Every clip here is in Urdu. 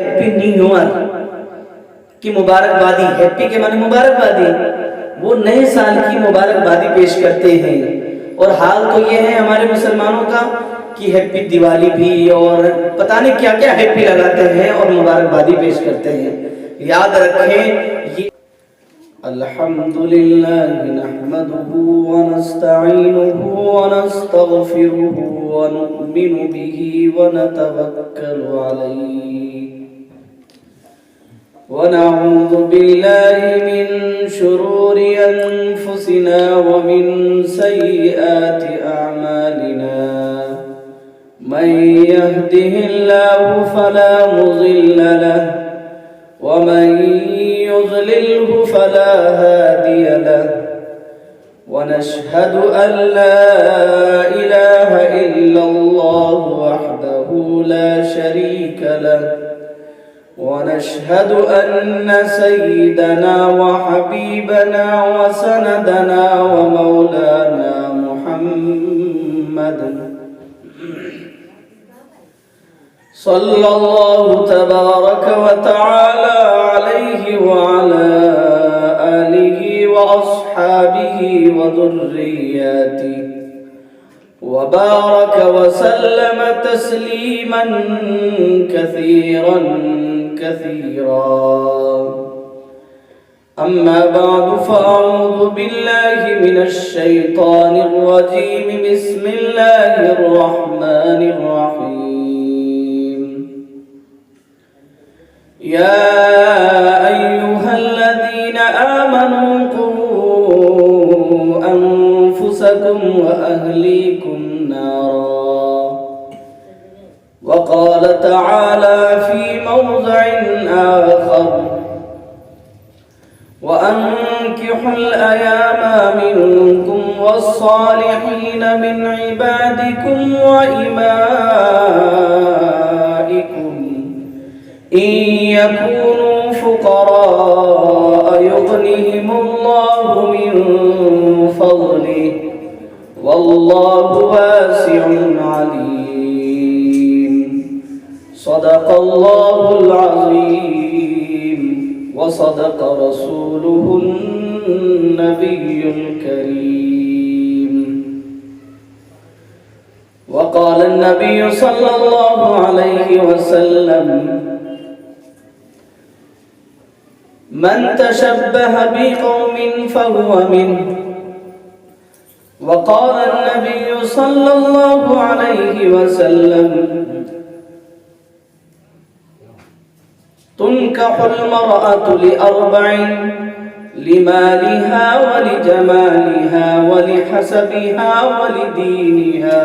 ہیپی نیو ایئر کی مبارکبادی، ہیپی کے معنی مبارکبادی، وہ نئے سال کی مبارکبادی پیش کرتے ہیں۔ اور حال تو یہ ہے ہمارے مسلمانوں کا کہ ہیپی دیوالی بھی اور پتہ نہیں کیا کیا ہیپی لگاتے ہیں اور مبارکبادی پیش کرتے ہیں۔ یاد رکھیں یہ الحمدللہ نحمدہ ونستعینہ ونستغفرہ ونؤمن بہ ونتوکل علیہ ونعوذ باللہ من شرور انفسنا ومن سیئات اعمالنا من يهده الله فلا مضل له ومن يضلله فلا هادي له ونشهد أن لا إله إلا الله وحده لا شريك له ونشهد أن سيدنا وحبيبنا وسندنا ومولانا محمد صلى الله تبارك وتعالى عليه وعلى آله وأصحابه وذرياته وبارك وسلم تسليما كثيرا كثيرا أما بعد فأعوذ بالله من الشيطان الرجيم بسم الله الرحمن الرحيم يا أيها الذين آمنوا قوا أنفسكم وأهليكم نارا وقال تعالى في موضع آخر وأنكحوا الأيام منكم والصالحين من عبادكم وإمائكم إن يكونوا فقراء يغنهم الله من فضله والله واسع عليم صدق الله العظيم وصدق رسوله النبي الكريم وقال النبي صلى الله عليه وسلم من تشبه بقوم فهو منه وقال النبي صلى الله عليه وسلم تنكح المرأة لأربع لمالها ولجمالها ولحسبها ولدينها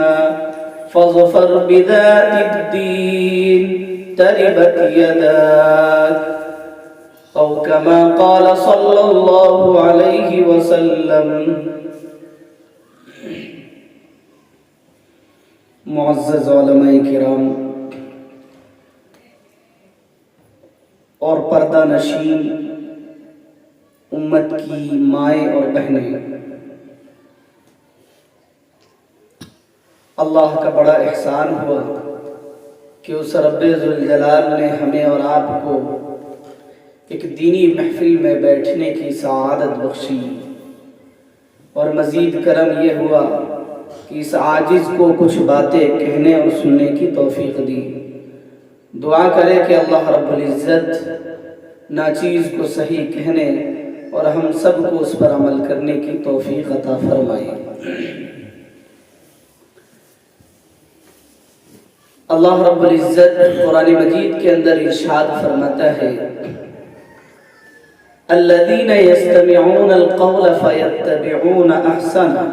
فاظفر بذات الدين تربت يداك أو كما قال صلى الله عليه وسلم۔ معزز علماء کرام اور پردہ نشین امت کی مائیں اور بہنیں، اللہ کا بڑا احسان ہوا کہ اس رب ذوالجلال نے ہمیں اور آپ کو ایک دینی محفل میں بیٹھنے کی سعادت بخشی، اور مزید کرم یہ ہوا کہ اس عاجز کو کچھ باتیں کہنے اور سننے کی توفیق دی۔ دعا کرے کہ اللہ رب العزت ناچیز کو صحیح کہنے اور ہم سب کو اس پر عمل کرنے کی توفیق عطا فرمائے۔ اللہ رب العزت قرآن مجید کے اندر ارشاد فرماتا ہے الذین یستمعون القول فیتبعون احسنہ،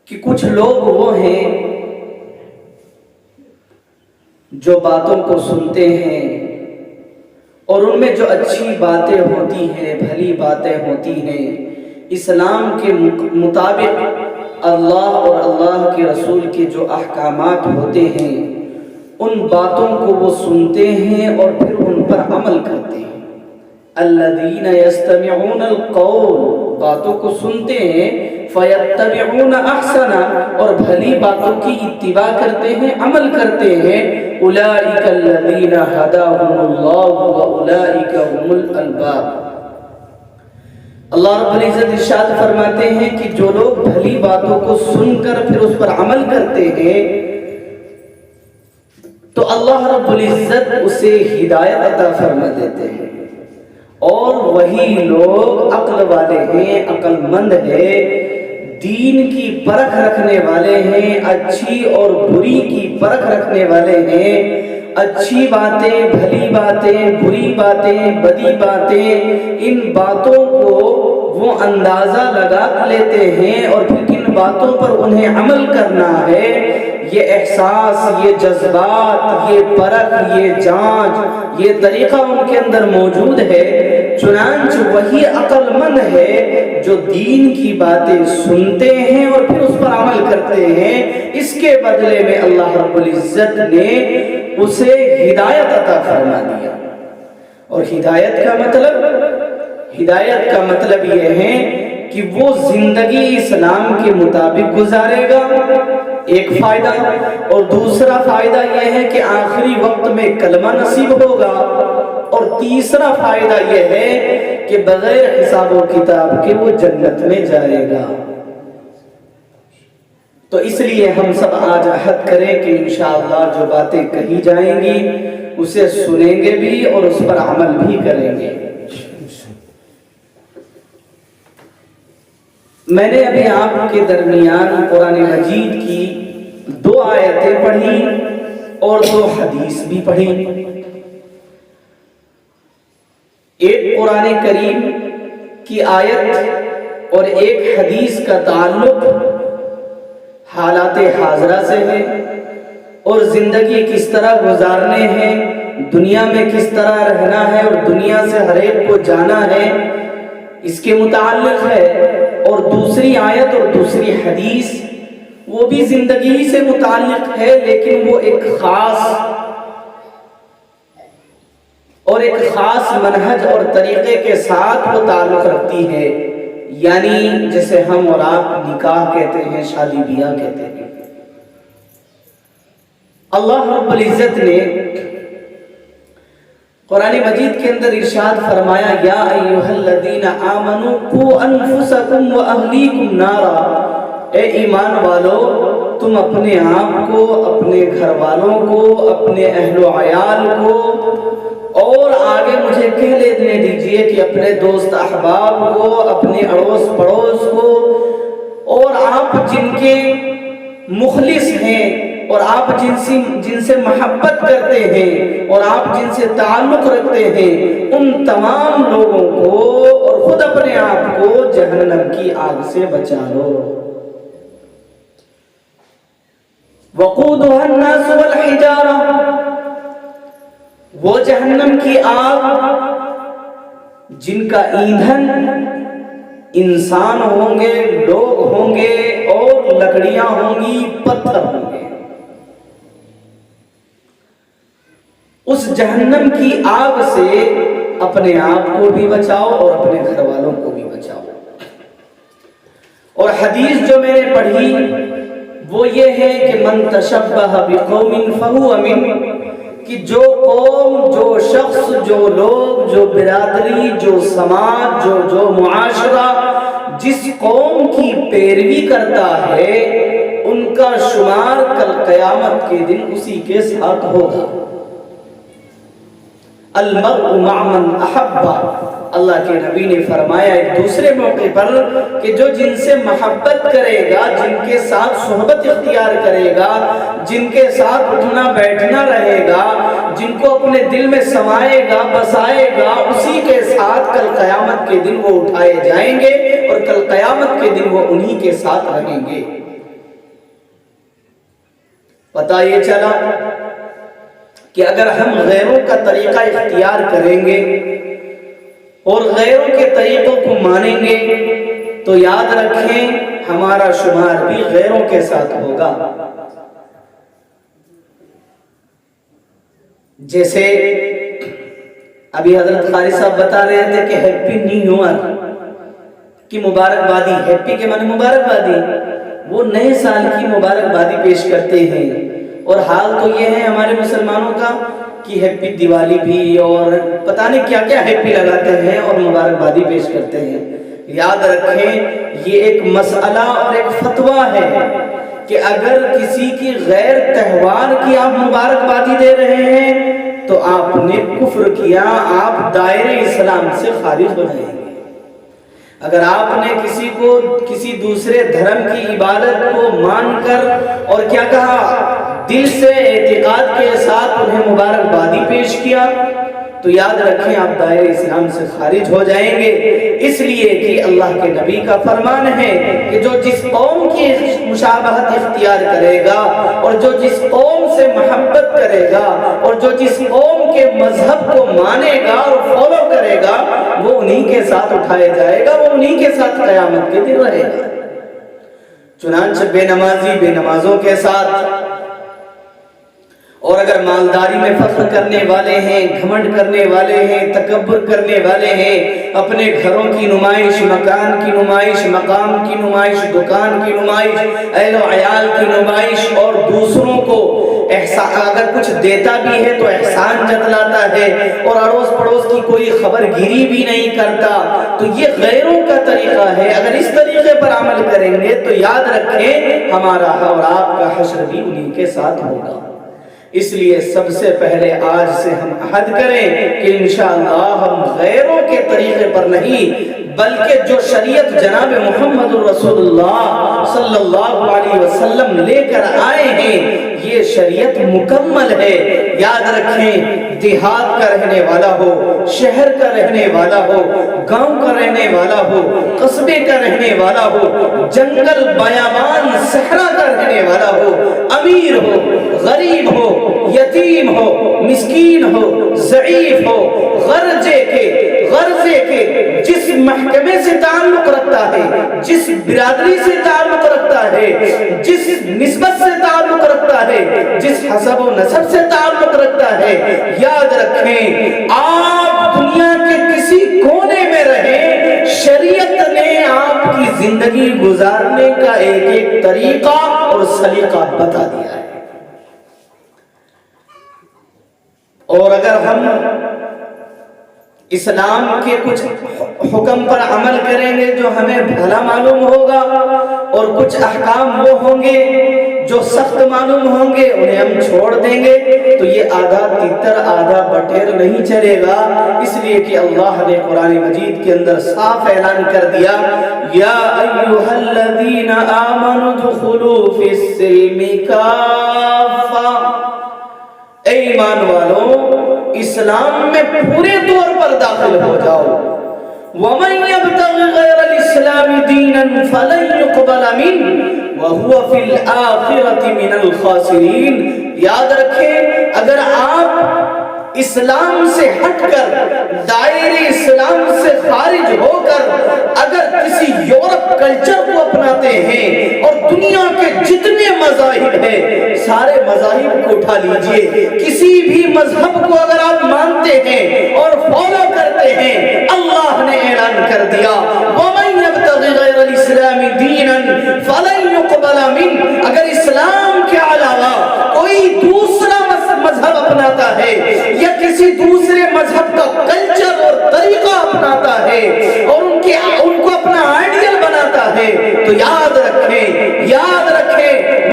کہ کچھ لوگ وہ ہیں جو باتوں کو سنتے ہیں اور ان میں جو اچھی باتیں ہوتی ہیں، بھلی باتیں ہوتی ہیں، اسلام کے مطابق اللہ اور اللہ کے رسول کے جو احکامات ہوتے ہیں ان باتوں کو وہ سنتے ہیں اور پھر ان پر عمل کرتے ہیں۔ الذین یستمعون القول، باتوں کو سنتے ہیں، فَيَتَّبِعُونَ أَحْسَنَ، اور بھلی باتوں کی اتباع کرتے ہیں، عمل کرتے ہیں، أُولَئِكَ الَّذِينَ هَدَاهُمُ اللَّهُ وَأُولَئِكَ هُمُ الْأَلْبَابُ۔ اللہ رب العزت ارشاد فرماتے ہیں کہ جو لوگ بھلی باتوں کو سن کر پھر اس پر عمل کرتے ہیں تو اللہ رب العزت اسے ہدایت عطا فرما دیتے ہیں، اور وہی لوگ عقل والے ہیں، عقل مند ہے، دین کی پرکھ رکھنے والے ہیں، اچھی اور بری کی پرکھ رکھنے والے ہیں، اچھی باتیں، بھلی باتیں، بری باتیں، بدی باتیں، ان باتوں کو وہ اندازہ لگا لیتے ہیں اور پھر کن باتوں پر انہیں عمل کرنا ہے، یہ احساس، یہ جذبات، یہ پرکھ، یہ جانچ، یہ طریقہ ان کے اندر موجود ہے۔ چنانچہ وہی عقل مند ہے جو دین کی باتیں سنتے ہیں اور پھر اس پر عمل کرتے ہیں، اس کے بدلے میں اللہ رب العزت نے اسے ہدایت عطا فرما دیا۔ اور ہدایت کا مطلب یہ ہے کہ وہ زندگی اسلام کے مطابق گزارے گا، ایک فائدہ، اور دوسرا فائدہ یہ ہے کہ آخری وقت میں کلمہ نصیب ہوگا، اور تیسرا فائدہ یہ ہے کہ بغیر حساب و کتاب کے وہ جنت میں جائے گا۔ تو اس لیے ہم سب آج عہد کریں کہ انشاءاللہ جو باتیں کہی جائیں گی اسے سنیں گے بھی اور اس پر عمل بھی کریں گے۔ میں نے ابھی آپ کے درمیان قرآن مجید کی 2 آیتیں پڑھی اور 2 حدیث بھی پڑھی۔ ایک قرآن کریم کی آیت اور ایک حدیث کا تعلق حالات حاضرہ سے ہے، اور زندگی کس طرح گزارنے ہیں، دنیا میں کس طرح رہنا ہے اور دنیا سے ہر ایک کو جانا ہے، اس کے متعلق ہے۔ اور دوسری آیت اور دوسری حدیث وہ بھی زندگی سے متعلق ہے، لیکن وہ ایک خاص منہج اور طریقے کے ساتھ وہ تعلق رکھتی ہے، یعنی جیسے ہم اور آپ نکاح کہتے ہیں، شادی بیاہ کہتے ہیں۔ اللہ رب العزت نے قرآن مجید کے اندر ارشاد فرمایا، یا ایھا الذین آمنوا قوا انفسکم واہلیکم نارا، اے ایمان والو تم اپنے آپ کو، اپنے گھر والوں کو، اپنے اہل و عیال کو، اور آگے مجھے کہہ لینے دیجئے کہ اپنے دوست احباب کو، اپنے اڑوس پڑوس کو، اور آپ جن کے مخلص ہیں اور آپ جن سے محبت کرتے ہیں اور آپ جن سے تعلق رکھتے ہیں، ان تمام لوگوں کو اور خود اپنے آپ کو جہنم کی آگ سے بچا لو۔ وقودها الناس والحجارہ، وہ جہنم کی آگ جن کا ایندھن انسان ہوں گے، لوگ ہوں گے، اور لکڑیاں ہوں گی، پتھر ہوں گے۔ اس جہنم کی آگ سے اپنے آپ کو بھی بچاؤ اور اپنے گھر والوں کو بھی بچاؤ۔ اور حدیث جو میں نے پڑھی وہ یہ ہے کہ من تشبہ بقوم فہو منہم، کہ جو قوم، جو شخص، جو لوگ، جو برادری، جو سماج، جو معاشرہ جس قوم کی پیروی کرتا ہے، ان کا شمار کل قیامت کے دن اسی کے ساتھ ہوگا۔ المرء مع من احب، اللہ کے نبی نے فرمایا ایک دوسرے موقع پر کہ جو جن سے محبت کرے گا، جن کے ساتھ صحبت اختیار کرے گا، جن کے ساتھ اٹھنا بیٹھنا رہے گا، جن کو اپنے دل میں سمائے گا، بسائے گا، اسی کے ساتھ کل قیامت کے دن وہ اٹھائے جائیں گے اور کل قیامت کے دن وہ انہی کے ساتھ رہیں گے۔ پتہ یہ چلا کہ اگر ہم غیروں کا طریقہ اختیار کریں گے اور غیروں کے طریقوں کو مانیں گے تو یاد رکھیں ہمارا شمار بھی غیروں کے ساتھ ہوگا۔ جیسے ابھی حضرت قاری صاحب بتا رہے تھے کہ ہیپی نیو ایئر، کی مبارکبادی، ہیپی کے معنی مبارکبادی، وہ نئے سال کی مبارکبادی پیش کرتے ہیں۔ اور حال تو یہ ہے ہمارے مسلمانوں کا کہ ہیپی دیوالی بھی اور پتہ نہیں کیا کیا ہیپی لگاتے ہیں اور مبارکبادی پیش کرتے ہیں۔ یاد رکھیں یہ ایک مسئلہ اور ایک فتویٰ ہے کہ اگر کسی کی غیر تہوار کی آپ مبارکبادی دے رہے ہیں تو آپ نے کفر کیا، آپ دائرہ اسلام سے خارج ہو جائیں گے۔ اگر آپ نے کسی کو کسی دوسرے دھرم کی عبادت کو مان کر اور کیا کہا دل سے اعتقاد کے ساتھ انہیں مبارکبادی پیش کیا تو یاد رکھیں آپ دائرہ اسلام سے خارج ہو جائیں گے۔ اس لیے کہ اللہ کے نبی کا فرمان ہے کہ جو جس قوم کی مشابہت اختیار کرے گا اور جو جس قوم سے محبت کرے گا اور جو جس قوم کے مذہب کو مانے گا اور فالو کرے گا وہ انہی کے ساتھ اٹھائے جائے گا، وہ انہی کے ساتھ قیامت کے دن رہے گا۔ چنانچہ بے نمازی بے نمازوں کے ساتھ، اور اگر مالداری میں فخر کرنے والے ہیں، گھمنڈ کرنے والے ہیں، تکبر کرنے والے ہیں، اپنے گھروں کی نمائش، مکان کی نمائش، مقام کی نمائش، دکان کی نمائش، اہل و عیال کی نمائش، اور دوسروں کو اگر کچھ دیتا بھی ہے تو احسان جتلاتا ہے اور اڑوس پڑوس کی کوئی خبر گیری بھی نہیں کرتا، تو یہ غیروں کا طریقہ ہے۔ اگر اس طریقے پر عمل کریں گے تو یاد رکھیں ہمارا اور آپ کا حشر بھی انہی کے ساتھ ہوگا۔ اس لیے سب سے پہلے آج سے ہم عہد کریں کہ انشاءاللہ ہم غیروں کے طریقے پر نہیں بلکہ جو شریعت جناب محمد رسول اللہ صلی اللہ علیہ وسلم لے کر آئے ہیں یہ شریعت مکمل ہے۔ یاد رکھیں دیہات کا رہنے والا ہو، شہر کا رہنے والا ہو، گاؤں کا رہنے والا ہو، قصبے کا رہنے والا ہو، جنگل بیابان صحرا کا رہنے والا ہو، امیر ہو، غریب ہو، یتیم ہو، مسکین ہو، ضعیف ہو، غرضے کے جس محکمے سے تعلق رکھتا ہے، جس برادری سے تعلق رکھتا ہے، جس نسبت سے تعلق رکھتا ہے، جس حسب و نسب سے تعلق رکھتا ہے، یاد رکھیں آپ دنیا کے کسی کونے میں رہیں، شریعت نے آپ کی زندگی گزارنے کا ایک ایک طریقہ اور سلیقہ بتا دیا ہے۔ اور اگر ہم اسلام کے کچھ حکم پر عمل کریں گے جو ہمیں بھلا معلوم ہوگا اور کچھ احکام وہ ہوں گے جو سخت معلوم ہوں گے انہیں ہم چھوڑ دیں گے تو یہ آدھا تیتر آدھا بٹیر نہیں چلے گا۔ اس لیے کہ اللہ نے قرآن مجید کے اندر صاف اعلان کر دیا یا ایھا الذین آمنوا ادخلوا فی السلم کافہ، اے ایمان والو اسلام میں پورے طور پر داخل ہو جاؤ۔ وَمَن يَبْتَغِ غَيْرَ الْإِسْلَامِ دِينًا فَلَن يُقْبَلَ مِنْهُ وَهُوَ فِي الْآخِرَةِ مِنَ الْخَاسِرِينَ۔ یاد رکھیں اگر آپ اسلام سے ہٹ کر دائرے اسلام سے خارج ہو کر اگر کسی یورپ کلچر کو اپناتے ہیں اور دنیا کے جتنے مذاہب ہیں سارے مذاہب کو اٹھا لیجئے، کسی بھی مذہب کو اگر آپ مانتے ہیں اور فالو کرتے ہیں اللہ نے اعلان کر دیا وَمَن يَبْتَغِ غَيْرَ الْإِسْلَامِ دِينًا فَلَن يُقْبَلَ مِنْهُ، اگر اسلام کے علاوہ کوئی دوسرا مذہب اپناتا ہے یا کسی دوسرے مذہب کا کلچر اور طریقہ اپناتا ہے اور ان کو اپنا آئیڈیل بناتا ہے تو یاد رکھیں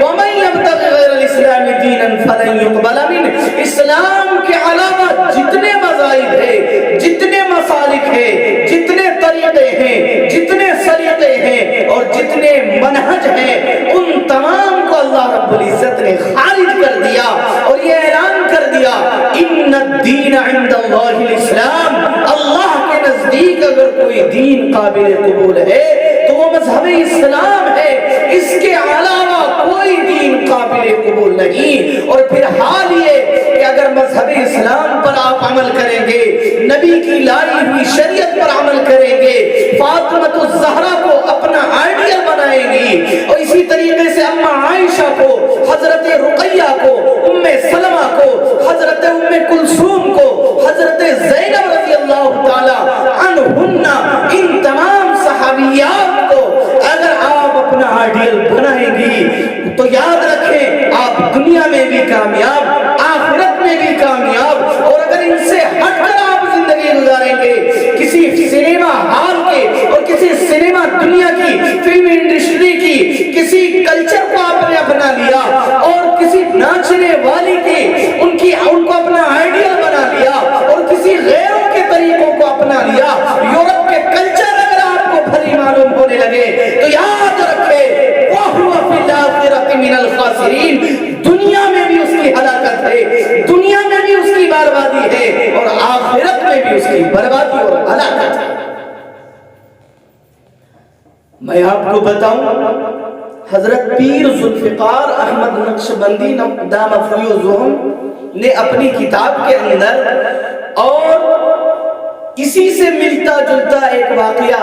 وَمَن يَبْتَغِ غَيْرَ الْإِسْلَامِ دِينًا فَلَن يُقْبَلَ مِنْهُ، اسلام کے علاوہ جتنے مذاہب ہیں، جتنے مسالک ہیں، جتنے طریقے ہیں، جتنے سلیقے ہیں اور جتنے منہج ہیں ان تمام کو اللہ رب العزت نے خارج کر دیا اور یہ اعلان کر دیا ان الدین عند اللہ الاسلام، اللہ کے نزدیک اگر کوئی دین قابل قبول ہے تو وہ مذہب اسلام ہے، اس کے علاوہ کوئی دین قابل قبول نہیں۔ اور پھر حال یہ کہ اگر مذہب اسلام پر آپ عمل کریں گے، نبی کی لائی ہوئی شریعت پر عمل کریں گے، فاطمۃ الزہرا کو اپنا آئیڈیل بنائیں گی اور اسی طریقے سے اماں عائشہ کو، حضرت رقیہ کو، ام سلمہ کو، حضرت ام کلثوم کو، حضرت زینب رضی اللہ تعالی عنہن، ان تمام صحابیات تو یاد رکھیں آپ دنیا میں بھی کامیاب، آخرت میں بھی کامیاب، اور اگر ان سے ہٹ کر آپ زندگی گزاریں گے، کسی سینما ہال کے اور کسی سینما دنیا کی فلم انڈسٹری کی کسی کلچر کو آپ نے اپنا لیا اور کسی ناچنے والی کی ان کو اپنا آئیڈیا بنا لیا اور کسی غیروں کے طریقوں کو اپنا لیا، یورپ کے کلچر اگر آپ کو بھلی معلوم ہونے لگے تو یاد رکھے وَهُوَ فِي الْآخِرَةِ مِنَ الْخَاسِرِينَ، دنیا میں بھی اس کی ہلاکت ہے، دنیا میں بھی اس کی بربادی ہے اور آخرت میں بھی اس کی بربادی اور ہلاکت ہے۔ میں آپ کو بتاؤں، حضرت پیر ذوالفقار احمد نقشبندی دامہ فیوضہم نے اپنی کتاب کے اندر اور اسی سے ملتا جلتا ایک واقعہ،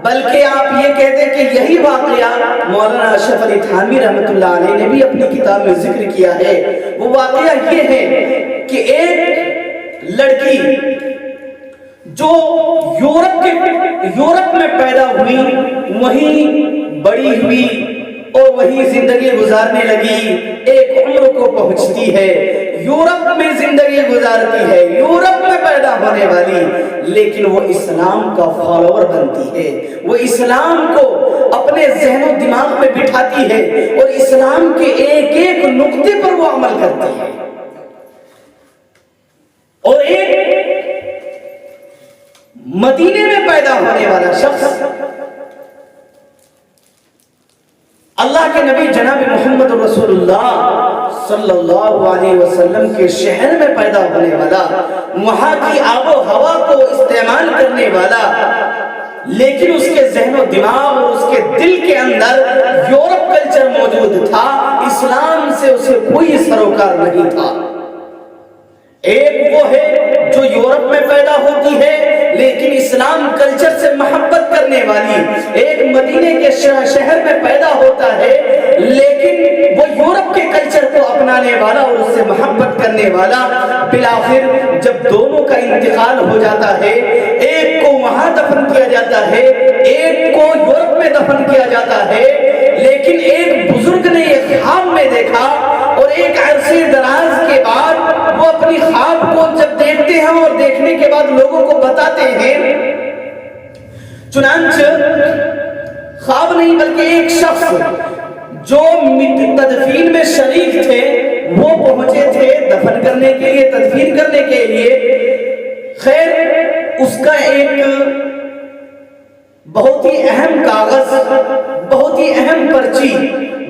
بلکہ آپ یہ کہتے کہ یہی واقعہ مولانا اشرف علی تھانوی رحمۃ اللہ علیہ نے بھی اپنی کتاب میں ذکر کیا ہے۔ وہ واقعہ یہ ہے کہ ایک لڑکی جو یورپ میں پیدا ہوئی، وہیں بڑی ہوئی اور وہیں زندگی گزارنے لگی، ایک عمر کو پہنچتی ہے، یورپ میں زندگی گزارتی ہے، یورپ میں پیدا ہونے والی، لیکن وہ اسلام کا فالوور بنتی ہے، وہ اسلام کو اپنے ذہن و دماغ میں بٹھاتی ہے اور اسلام کے ایک ایک نقطے پر وہ عمل کرتی ہے۔ اور ایک مدینے میں پیدا ہونے والا شخص، اللہ کے نبی جناب محمد رسول اللہ صلی اللہ علیہ وسلم کے شہر میں پیدا ہونے والا، وہاں کی آب و ہوا کو استعمال کرنے والا، لیکن اس کے ذہن و دماغ اور اس کے دل کے اندر یورپ کلچر موجود تھا، اسلام سے اسے کوئی سروکار نہیں تھا۔ ایک وہ ہے جو یورپ میں پیدا ہوتی ہے لیکن اسلام کلچر سے محبت کرنے والی، ایک مدینے کے شہر میں پیدا ہوتا ہے لیکن وہ یورپ کے کلچر کو اپنانے والا اور اس سے محبت کرنے والا۔ بالآخر جب دونوں کا انتقال ہو جاتا ہے، ایک کو وہاں دفن کیا جاتا ہے، ایک کو یورپ میں دفن کیا جاتا ہے، لیکن ایک بزرگ نے یہ خواب میں دیکھا اور ایک عرصے دراز کے بعد وہ اپنی خواب کو جب دیکھتے ہیں اور دیکھنے کے بعد لوگوں کو بتاتے ہیں، چنانچہ خواب نہیں بلکہ ایک شخص جو تدفین میں شریک تھے وہ پہنچے تھے دفن کرنے کے لیے، تدفین کرنے کے لیے۔ خیر اس کا ایک بہت ہی اہم کاغذ، بہت ہی اہم پرچی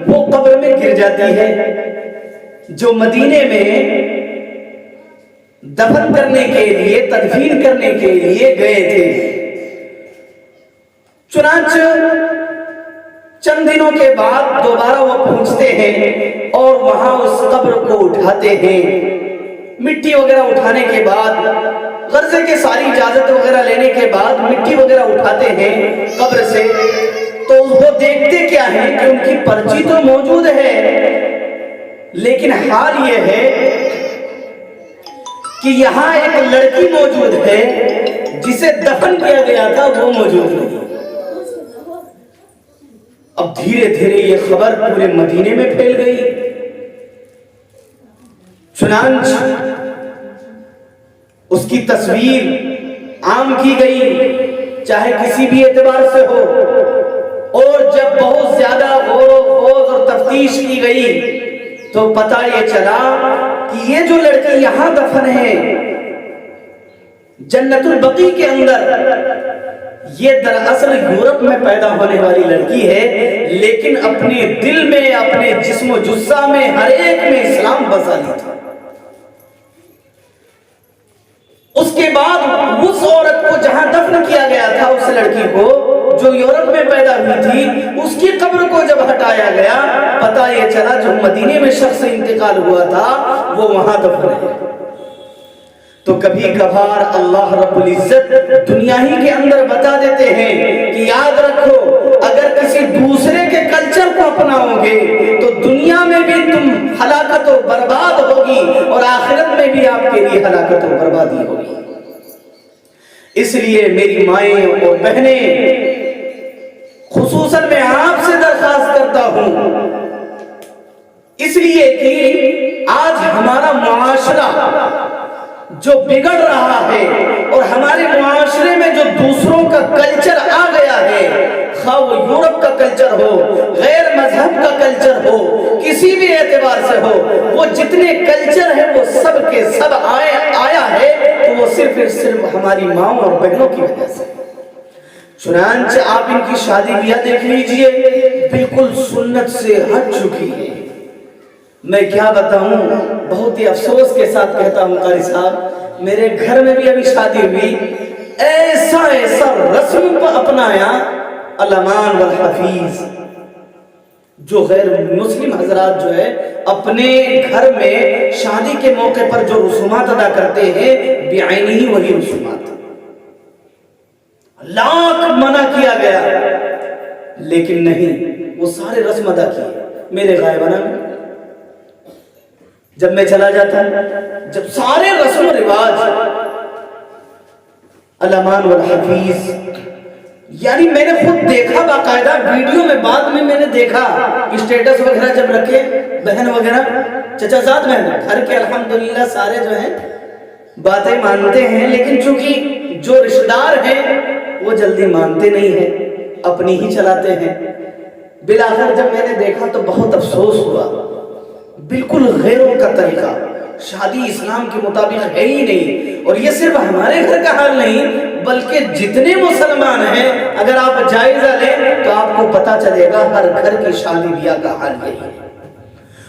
وہ قبر میں گر جاتی ہے، جو مدینے میں دفن کرنے کے لیے، تدفین کرنے کے لیے گئے تھے۔ چنانچہ چند دنوں کے بعد دوبارہ وہ پہنچتے ہیں اور وہاں اس قبر کو اٹھاتے ہیں۔ مٹی وغیرہ اٹھانے کے بعد، غرضے کے ساری اجازت وغیرہ لینے کے بعد مٹی وغیرہ اٹھاتے ہیں قبر سے، تو وہ دیکھتے کیا ہے کہ ان کی پرچی تو موجود ہے، لیکن حال یہ ہے کہ یہاں ایک لڑکی موجود ہے جسے دفن کیا گیا تھا، وہ موجود نہیں۔ اب دھیرے دھیرے یہ خبر پورے مدینے میں پھیل گئی، چنانچہ اس کی تصویر عام کی گئی، چاہے کسی بھی اعتبار سے ہو، اور جب بہت زیادہ غور و خوض اور تفتیش کی گئی تو پتہ یہ چلا کہ یہ جو لڑکی یہاں دفن ہے جنت البقیع کے اندر، یہ دراصل یورپ میں پیدا ہونے والی لڑکی ہے، لیکن اپنے دل میں، اپنے جسم و جثہ میں، ہر ایک میں اسلام بسا لی تھا۔ اس کے بعد اس عورت کو جہاں دفن کیا گیا تھا، اس لڑکی کو جو یورپ میں پیدا ہوئی تھی، اس کی قبر کو جب ہٹایا گیا، پتہ یہ چلا جو مدینے میں شخص انتقال ہوا تھا وہ وہاں دفن ہے۔ تو کبھی کبھار اللہ رب العزت دنیا ہی کے اندر بتا دیتے ہیں کہ یاد رکھو، اگر کسی دوسرے کے کلچر کو اپناؤ گے تو دنیا میں بھی تم ہلاکت و برباد ہوگی اور آخرت میں بھی آپ کے لیے ہلاکت و بربادی ہوگی۔ اس لیے میری مائیں اور بہنیں، خصوصاً میں آپ سے درخواست کرتا ہوں معاشرہ جو بگڑ رہا ہے اور ہمارے معاشرے میں جو دوسروں کا کلچر آ گیا ہے، خواہ وہ یورپ کا کلچر ہو، غیر مذہب کا کلچر ہو، کسی بھی اعتبار سے ہو، وہ جتنے کلچر ہیں وہ سب کے سب آیا ہے تو وہ صرف ہماری ماں اور بہنوں کی وجہ سے۔ چنانچہ آپ ان کی شادی بیاہ دیکھ لیجئے، بالکل سنت سے ہٹ چکی ہے۔ میں کیا بتاؤں، بہت ہی افسوس کے ساتھ کہتا ہوں قاری صاحب، میرے گھر میں بھی ابھی شادی ہوئی، ایسا رسم کو اپنایا الامان والحفیظ، جو غیر مسلم حضرات جو ہے اپنے گھر میں شادی کے موقع پر جو رسومات ادا کرتے ہیں بعینی ہی وہی رسومات، لاکھ منع کیا گیا لیکن نہیں، وہ سارے رسم ادا کیے میرے غائبانہ میں۔ جب میں چلا جاتا جب سارے رسم و رواج الامان والحفیظ، یعنی میں نے خود دیکھا باقاعدہ ویڈیو میں، بعد میں نے دیکھا اسٹیٹس وغیرہ جب رکھے بہن وغیرہ، چچا زاد بہن، گھر کے الحمدللہ سارے جو ہیں باتیں مانتے ہیں، لیکن چونکہ جو رشتہ دار ہیں وہ جلدی مانتے نہیں ہیں، اپنی ہی چلاتے ہیں۔ بالآخر جب میں نے دیکھا تو بہت افسوس ہوا، بالکل غیروں کا طریقہ، شادی اسلام کے مطابق ہے ہی نہیں۔ اور یہ صرف ہمارے گھر کا حال نہیں بلکہ جتنے مسلمان ہیں، اگر آپ جائزہ لیں تو آپ کو پتا چلے گا ہر گھر کی شادی بیاہ کا حال یہی ہے۔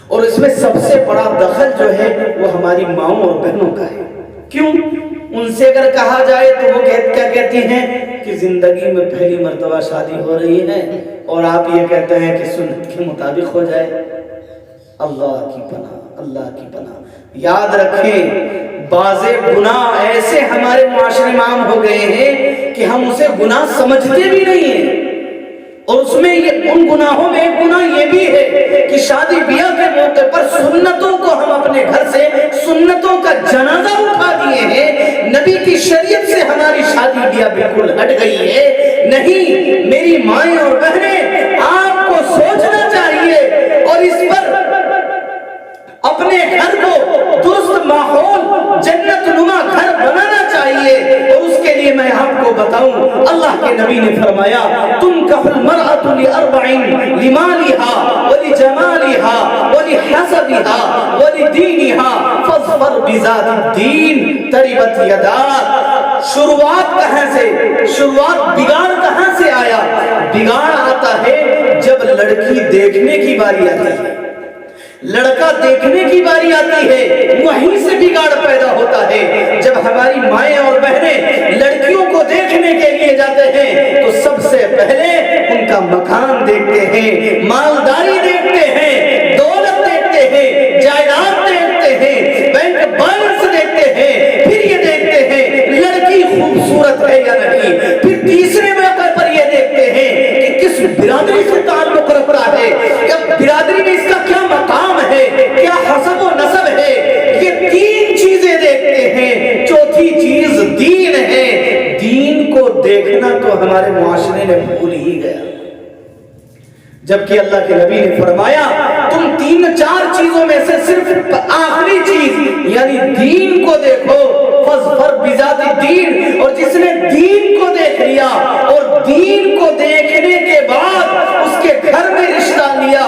اور اس میں سب سے بڑا دخل جو ہے وہ ہماری ماؤں اور بہنوں کا ہے۔ کیوں؟ ان سے اگر کہا جائے تو وہ کیا کہتی ہیں کہ زندگی میں پہلی مرتبہ شادی ہو رہی ہے اور آپ یہ کہتے ہیں کہ سنت کے مطابق ہو جائے۔ اللہ کی پناہ، اللہ کی پناہ۔ یاد رکھیں، بعض گناہ ایسے ہمارے معاشرے میں عام ہو گئے ہیں کہ ہم اسے گناہ سمجھتے بھی نہیں ہیں، اور اس میں ان گناہوں میں ایک گناہ یہ بھی ہے کہ شادی بیاہ کے موقع پر سنتوں کو ہم اپنے گھر سے سنتوں کا جنازہ اٹھا دیے ہیں۔ نبی کی شریعت سے ہماری شادی بیاہ بالکل ہٹ گئی ہے۔ نہیں میری مائیں اور بہنیں، آپ کو سوچنا چاہیے اور اس پر اپنے گھر کو درست ماحول جنت نما گھر بنانا چاہیے۔ اور اس کے لیے میں آپ کو بتاؤں، اللہ کے نبی نے فرمایا تنکح المرأة لأربع لمالها ولجمالها ولحسبها ولدينها فاظفر بذات الدين تربت يداك۔ شروعات کہاں سے، شروعات بگاڑ کہاں سے آیا؟ بگاڑ آتا ہے جب لڑکی دیکھنے کی باری آتی ہے، لڑکا دیکھنے کی باری آتی ہے، وہیں سے بگاڑ پیدا ہوتا ہے۔ جب ہماری مائیں اور بہنیں لڑکیوں کو دیکھنے کے لیے جاتے ہیں تو سب سے پہلے ان کا مکان دیکھتے ہیں، مالداری دیکھتے ہیں، دولت دیکھتے ہیں، جائیداد دیکھتے ہیں، بینک بیلنس دیکھتے ہیں، پھر یہ دیکھتے ہیں لڑکی خوبصورت ہے یا نہیں، پھر تیسرے موقع پر یہ دیکھتے ہیں کہ کس برادری سے تعلق رکھتا ہے، یا برادری میں اس کا کیا مقام ہے، کیا حسب و نسب ہے۔ یہ تین چیزیں دیکھتے ہیں، چوتھی چیز دین ہے۔ دین کو دیکھنا تو ہمارے معاشرے نے بھول ہی گیا، جبکہ اللہ کے نبی نے فرمایا تم تین چار چیزوں میں سے صرف آخری چیز یعنی دین کو دیکھو، فاظفر بذات الدین۔ اور جس نے دین کو دیکھ لیا اور دین کو دیکھنے کے بعد اس کے گھر میں رشتہ لیا،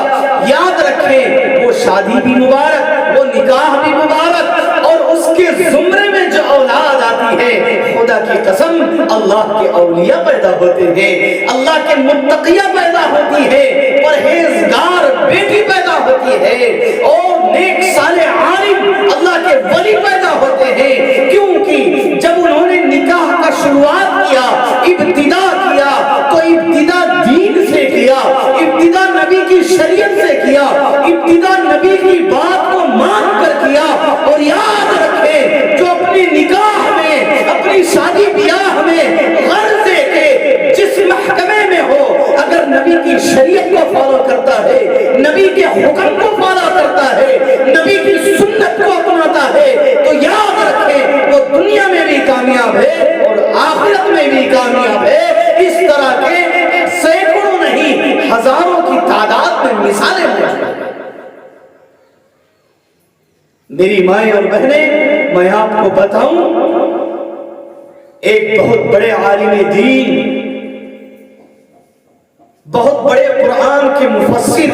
یاد رکھیں وہ شادی بھی مبارک، وہ نکاح بھی مبارک، اور اس کے زمرے میں جو اولاد آتی ہے، خدا کی قسم اللہ کے اولیاء پیدا ہوتے ہیں، اللہ کے متقیہ پیدا ہوتی ہے، پرہیزگار بیٹی پیدا ہوتی ہے، اور نیک صالح عالم اللہ کے ولی پیدا ہوتے ہیں۔ کیونکہ جب انہوں نے نکاح کا شروعات کیا، ابتدا کیا، تو ابتدا دین سے کیا، ابتدا نبی کی شریعت سے کیا، ابتدا نبی کی بات کو مان کر کیا۔ اور یاد رکھیں جو اپنی نکاح میں، اپنی شادی بیاہ میں غرض ہے کہ جس محکمے میں ہو، اگر نبی کی شریعت کو فالو کرتا ہے، نبی کے حکم کو فالو کرتا ہے، نبی کی سنت کو اپناتا ہے، تو یاد رکھیں وہ دنیا میں بھی کامیاب ہے اور آخرت میں بھی کامیاب ہے۔ اس طرح کے سینکڑوں نہیں ہزاروں کی تعداد میں مثالیں موجود ہیں۔ میری مائیں اور بہنیں، میں آپ کو بتاؤں، ایک بہت بڑے عالم دین، بہت بڑے قرآن کے مفسر،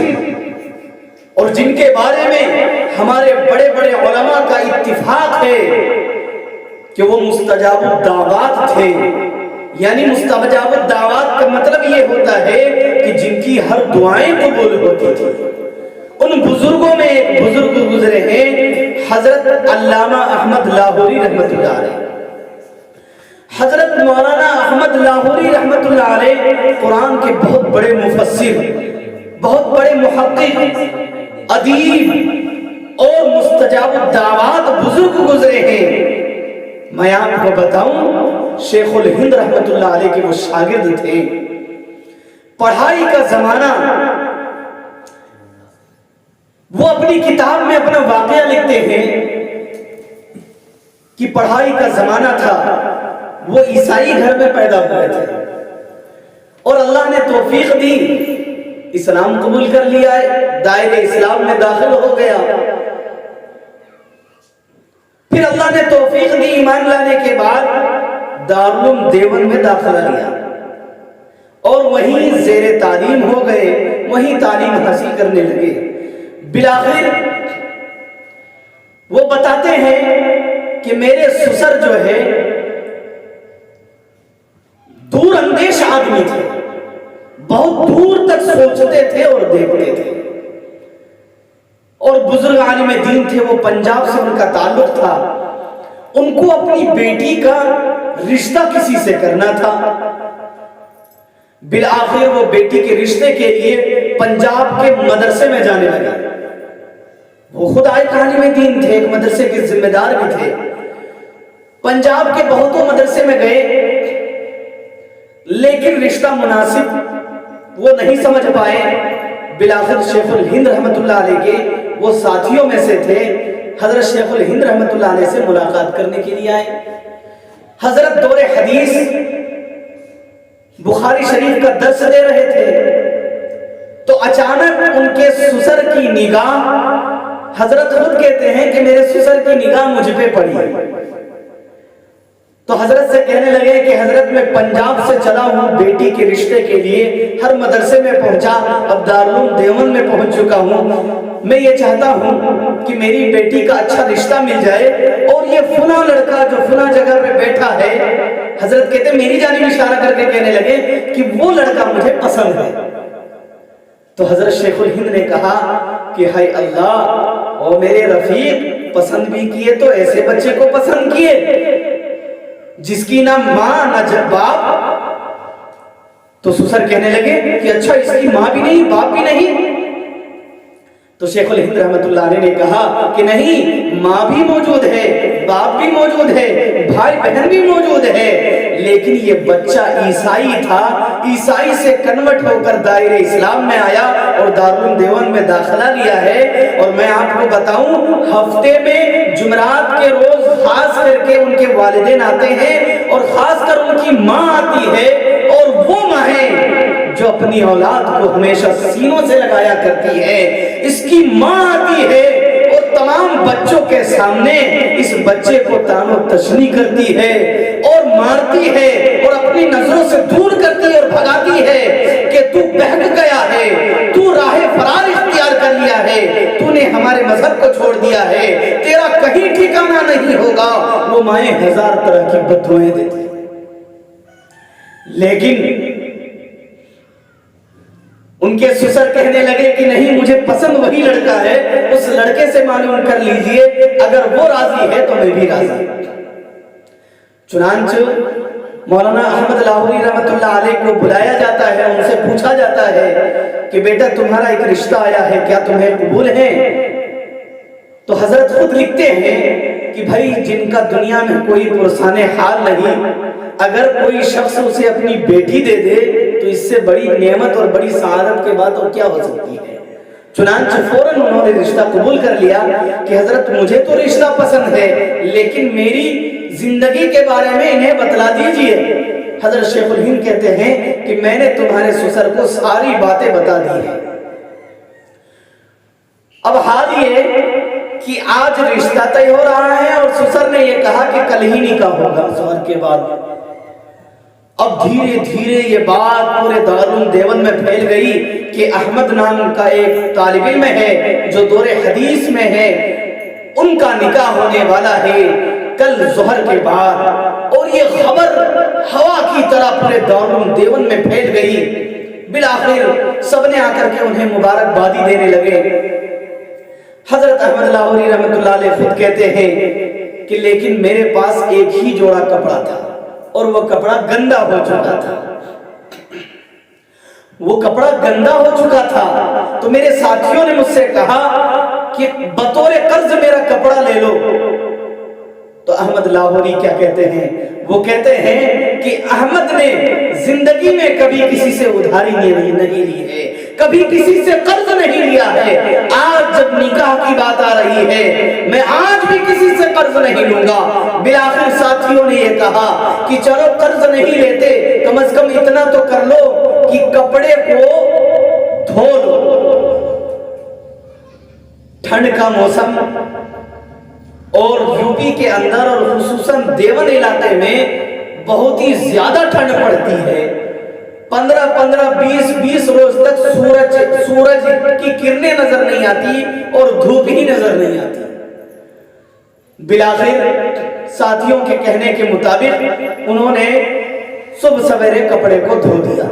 اور جن کے بارے میں ہمارے بڑے بڑے علماء کا اتفاق ہے کہ وہ مستجاب الدعوات تھے. یعنی مستجاب الدعوات کا مطلب یہ ہوتا ہے کہ جن کی ہر دعائیں قبول ہوتی تھی. ان بزرگوں میں ایک بزرگ گزرے ہیں، حضرت علامہ احمد لاہوری رحمۃ اللہ علیہ. حضرت مولانا احمد لاہوری رحمۃ اللہ علیہ قرآن کے بہت بڑے مفسر، بہت بڑے محقق، ادیب اور مستجاب الدعوات بزرگ گزرے ہیں. میں آپ کو بتاؤں، شیخ الہند رحمۃ اللہ علیہ کے وہ شاگرد تھے. پڑھائی کا زمانہ، وہ اپنی کتاب میں اپنا واقعہ لکھتے ہیں کہ پڑھائی کا زمانہ تھا، وہ عیسائی گھر میں پیدا ہوئے تھے اور اللہ نے توفیق دی، اسلام قبول کر لیا ہے، دائرہ اسلام میں داخل ہو گیا. پھر اللہ نے توفیق دی، ایمان لانے کے بعد دارالعلوم دیوبند میں داخلہ لیا اور وہیں زیر تعلیم ہو گئے، وہیں تعلیم حاصل کرنے لگے. بالآخر وہ بتاتے ہیں کہ میرے سسر جو ہے دور اندیش آدمی تھے، بہت دور تک سوچتے تھے اور دیکھتے تھے، اور بزرگ عالم دین تھے. وہ پنجاب سے ان کا تعلق تھا. ان کو اپنی بیٹی کا رشتہ کسی سے کرنا تھا. بالآخر وہ بیٹی کے رشتے کے لیے پنجاب کے مدرسے میں جانے لگے. وہ خود ایک عالم دین تھے، ایک مدرسے کے ذمہ دار بھی تھے. پنجاب کے بہتوں مدرسے میں گئے، لیکن رشتہ مناسب وہ نہیں سمجھ پائے. بالآخر شیخ الہند رحمۃ اللہ علیہ کے وہ ساتھیوں میں سے تھے، حضرت شیخ الہند رحمۃ اللہ علیہ سے ملاقات کرنے کے لیے آئے. حضرت دور حدیث بخاری شریف کا درس دے رہے تھے تو اچانک ان کے سسر کی نگاہ، حضرت خود کہتے ہیں کہ میرے سسر کی نگاہ مجھ پہ پڑی. تو حضرت سے کہنے لگے کہ حضرت میں پنجاب سے چلا ہوں بیٹی کے رشتے کے لیے، ہر مدرسے میں پہنچا، اب دارالعلوم دیوبند میں پہنچ چکا ہوں. میں یہ چاہتا ہوں کہ میری بیٹی کا اچھا رشتہ مل جائے، اور یہ فلاں لڑکا جو فلاں جگہ پہ بیٹھا ہے، حضرت کہتے ہیں میری جانب اشارہ کر کے کہنے لگے کہ وہ لڑکا مجھے پسند ہے. تو حضرت شیخ الہند نے کہا کہ ہائے اللہ، اور میرے رفیق پسند بھی کیے تو ایسے بچے کو پسند کیے جس کی نہ ماں نہ باپ. تو سسر کہنے لگے کہ اچھا اس کی ماں بھی نہیں باپ بھی نہیں. تو شیخ الہند رحمۃ اللہ علیہ نے کہا کہ نہیں، ماں بھی موجود ہے، باپ بھی موجود ہے، بھائی بہن بھی موجود ہے، لیکن یہ بچہ عیسائی تھا، عیسائی سے کنورٹ ہو کر دائرہ اسلام میں آیا اور دارالعلوم دیوبند میں داخلہ لیا ہے. اور میں آپ کو بتاؤں، ہفتے میں جمعرات کے روز خاص کر کے ان کے والدین آتے ہیں، اور خاص کر ان کی ماں آتی ہے، اور وہ ماں جو اپنی اولاد کو ہمیشہ سینوں سے لگایا کرتی ہے. اس کی ماں آتی ہے اور تمام بچوں کے سامنے اس بچے کو طعن و تشنیع کرتی ہے اور مارتی ہے اور اپنی نظروں سے دور کرتی ہے اور بھگاتی ہے کہ تو بہک گیا ہے، تو راہ فرار اختیار کر لیا ہے، تو نے ہمارے مذہب کو چھوڑ دیا ہے، تیرا کہیں ٹھکانہ نہیں ہوگا. وہ مائیں ہزار طرح کی بددعائیں دیتی. لیکن ان کے سسر کہنے لگے کہ نہیں، مجھے پسند وہی لڑکا ہے، اس لڑکے سے معلوم کر لیجئے، اگر وہ راضی ہے تو میں بھی راضی. چنانچہ مولانا احمد لاہوری رحمۃ اللہ علیہ کو بلایا جاتا ہے، ان سے پوچھا جاتا ہے کہ بیٹا تمہارا ایک رشتہ آیا ہے، کیا تمہیں قبول ہے؟ تو حضرت خود لکھتے ہیں کہ بھائی جن کا دنیا میں کوئی پرسان حال نہیں، اگر کوئی شخص اسے اپنی بیٹی دے دے تو اس سے بڑی نعمت اور بڑی سعادت کے بات اور کیا ہو سکتی ہے. چنانچہ فوراً انہوں نے رشتہ قبول کر لیا کہ حضرت مجھے تو رشتہ پسند ہے، لیکن میری زندگی کے بارے میں انہیں بتلا دیجئے. حضرت شیخ الہند کہتے ہیں کہ میں نے تمہارے سسر کو ساری باتیں بتا دی ہیں. اب حال یہ کہ آج رشتہ طے ہو رہا ہے اور سسر نے یہ کہا کہ کل ہی نکاح ہوگا ظہر کے بعد۔ اب دھیرے دھیرے یہ بات پورے دارالعلوم دیوبند میں پھیل گئی کہ احمد نام کا ایک طالب علم ہے جو دور حدیث میں ہے، ان کا نکاح ہونے والا ہے کل ظہر کے بعد۔ اور یہ خبر ہوا کی طرح پورے دارالعلوم دیوبند میں پھیل گئی۔ بالآخر سب نے آ کر کے انہیں مبارکبادی دینے لگے۔ حضرت احمد لاہوری رحمۃ اللہ علیہ خود کہتے ہیں کہ لیکن میرے پاس ایک ہی جوڑا کپڑا تھا اور وہ کپڑا گندا ہو چکا تھا، وہ کپڑا گندا ہو چکا تھا، تو میرے ساتھیوں نے مجھ سے کہا کہ بطور قرض میرا کپڑا لے لو۔ تو احمد لاہوری کیا کہتے ہیں؟ وہ کہتے ہیں کہ احمد نے زندگی میں کبھی کسی سے ادھاری نہیں لی ہے، کبھی کسی سے قرض نہیں لیا ہے۔ آج جب نکاح کی بات آ رہی ہے میں آج بھی کسی سے قرض نہیں لوں گا۔ بالآخر ساتھیوں نے یہ کہا کہ چلو قرض نہیں لیتے، کم از کم اتنا تو کر لو کہ کپڑے کو دھو لو۔ ٹھنڈ کا موسم اور یوپی کے اندر اور خصوصاً دیوبند علاقے میں بہت ہی زیادہ ٹھنڈ پڑتی ہے۔ 15-20 روز تک سورج کی کرنیں نظر نہیں آتی اور دھوپ ہی نظر نہیں آتی۔ بالآخر ساتھیوں کے کہنے کے مطابق انہوں نے صبح سویرے کپڑے کو دھو دیا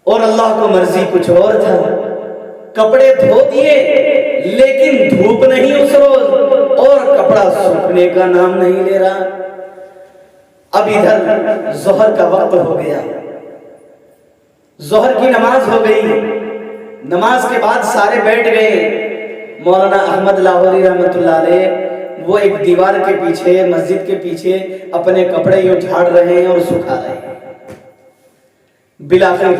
اور اللہ کو مرضی کچھ اور تھا، کپڑے دھو دیے لیکن دھوپ نہیں اس روز اور کپڑا سوکھنے کا نام نہیں لے رہا۔ اب ادھر ظہر کا وقت ہو گیا، ظہر کی نماز ہو گئی، نماز کے بعد سارے بیٹھ گئے۔ مولانا احمد لاہوری رحمۃ اللہ علیہ وہ ایک دیوار کے پیچھے مسجد کے پیچھے اپنے کپڑے یوں جھاڑ رہے ہیں اور سکھا رہے ہیں۔ بالآخر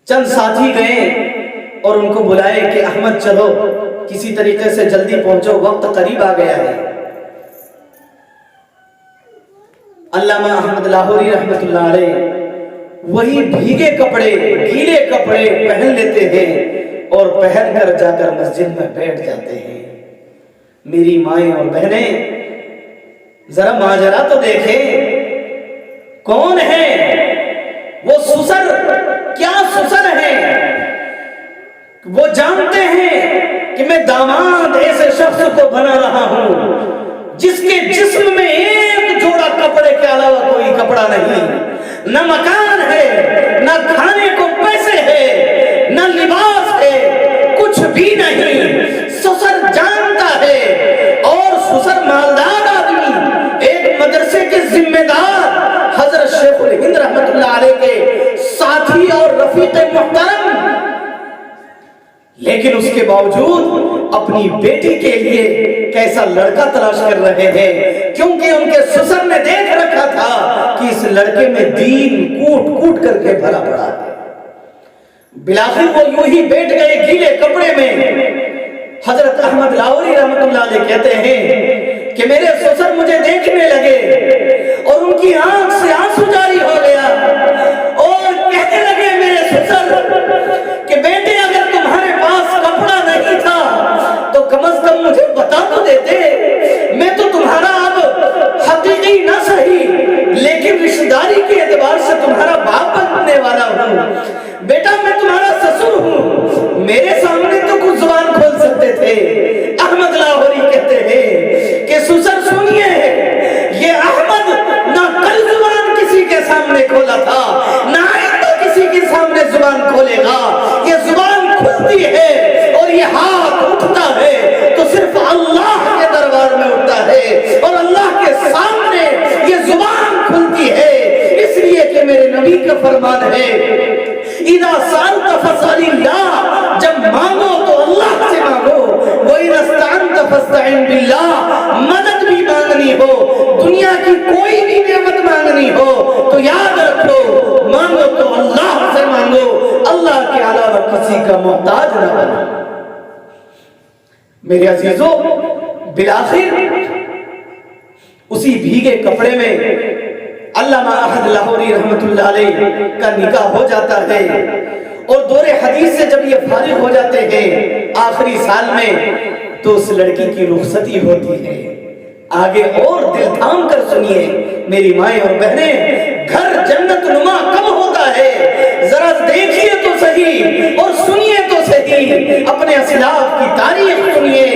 چند ساتھی گئے اور ان کو بلائے کہ احمد چلو کسی طریقے سے جلدی پہنچو، وقت قریب آ گیا ہے۔ علامہ احمد لاہوری رحمۃ اللہ علیہ وہی بھیگے کپڑے گیلے کپڑے پہن لیتے ہیں اور پہن کر جا کر مسجد میں بیٹھ جاتے ہیں۔ میری مائیں اور بہنیں ذرا ماجرا تو دیکھیں، کون ہے وہ سسر؟ کیا سسر ہے؟ وہ جانتے ہیں کہ میں داماد ایسے شخص کو بنا رہا ہوں جس کے جسم میں ایک جوڑا کپڑے کے علاوہ کوئی کپڑا نہیں، نہ مکان ہے، نہ کھانے کو پیسے ہے، نہ لباس ہے، کچھ بھی نہیں۔ سسر جانتا ہے اور سسر مالدار آدمی، ایک مدرسے کے ذمہ دار حضرت شیخ الہند رحمۃ اللہ علیہ کے ساتھی اور رفیق محترم، لیکن اس کے باوجود اپنی بیٹی کے لیے کیسا لڑکا تلاش کر رہے ہیں، کیونکہ ان کے سسر نے دیکھ رکھا تھا کہ اس لڑکے میں دین کوٹ کوٹ کر کے بھرا پڑا ہے۔ بالآخر وہ یوں ہی بیٹھ گئے گیلے کپڑے میں۔ حضرت احمد لاہوری رحمۃ اللہ علیہ کہتے ہیں کہ میرے سسر مجھے دیکھنے لگے اور ان کی آنکھ سے آنسو جاری ہو گیا اور کہنے لگے میرے سسر کہ بیٹے اگر تمہارے پاس کپڑا نہیں تھا تو کم از کم مجھے بتا تو دیتے، میں تو تمہارا اب حقیقی نہ صحیح لیکن رشتہ داری کے اعتبار سے تمہارا باپ بننے والا ہوں، بیٹا میں تمہارا سسر ہوں، میرے سامنے تو کچھ زبان کھول سکتے تھے۔ احمد لاہوری کہتے ہیں کہ سسر سنیے، یہ احمد نہ کل زبان کسی کے سامنے کھولا تھا نہ آئندہ کسی کے سامنے زبان کھولے گا۔ یہ زبان کھلتی ہے اور یہ ہاتھ اٹھتا ہے تو صرف اللہ کے دربار میں اٹھتا ہے اور اللہ کے سامنے یہ زبان کھلتی ہے، اس لیے کہ میرے نبی کا فرمان ہے اذا سألت فاسأل اللہ، جب مانگو تو اللہ سے مانگو، وَإِذَا اسْتَعَنْتَ فَاسْتَعِنْ بِاللَّهِ، مدد بھی مانگنی ہو، دنیا کی کوئی بھی نعمت مانگنی ہو تو یاد رکھو مانگو تو اللہ سے مانگو، اللہ کے علاوہ کسی کا محتاج نہ بنو۔ میرے عزیزوں، بالآخر اسی بھیگے کپڑے میں علامہ احمد لاہوری رحمۃ اللہ علیہ کا نکاح ہو جاتا ہے اور دور حدیث سے جب یہ فارغ ہو جاتے ہیں آخری سال میں تو اس لڑکی کی رخصتی ہوتی ہے. آگے اور دل تھام کر سنیے میری مائیں اور بہنیں، گھر جنت نما کب ہوتا ہے ذرا دیکھیے تو صحیح اور سنیے تو صحیح. اپنے اسلاف کی تاریخ سنیے.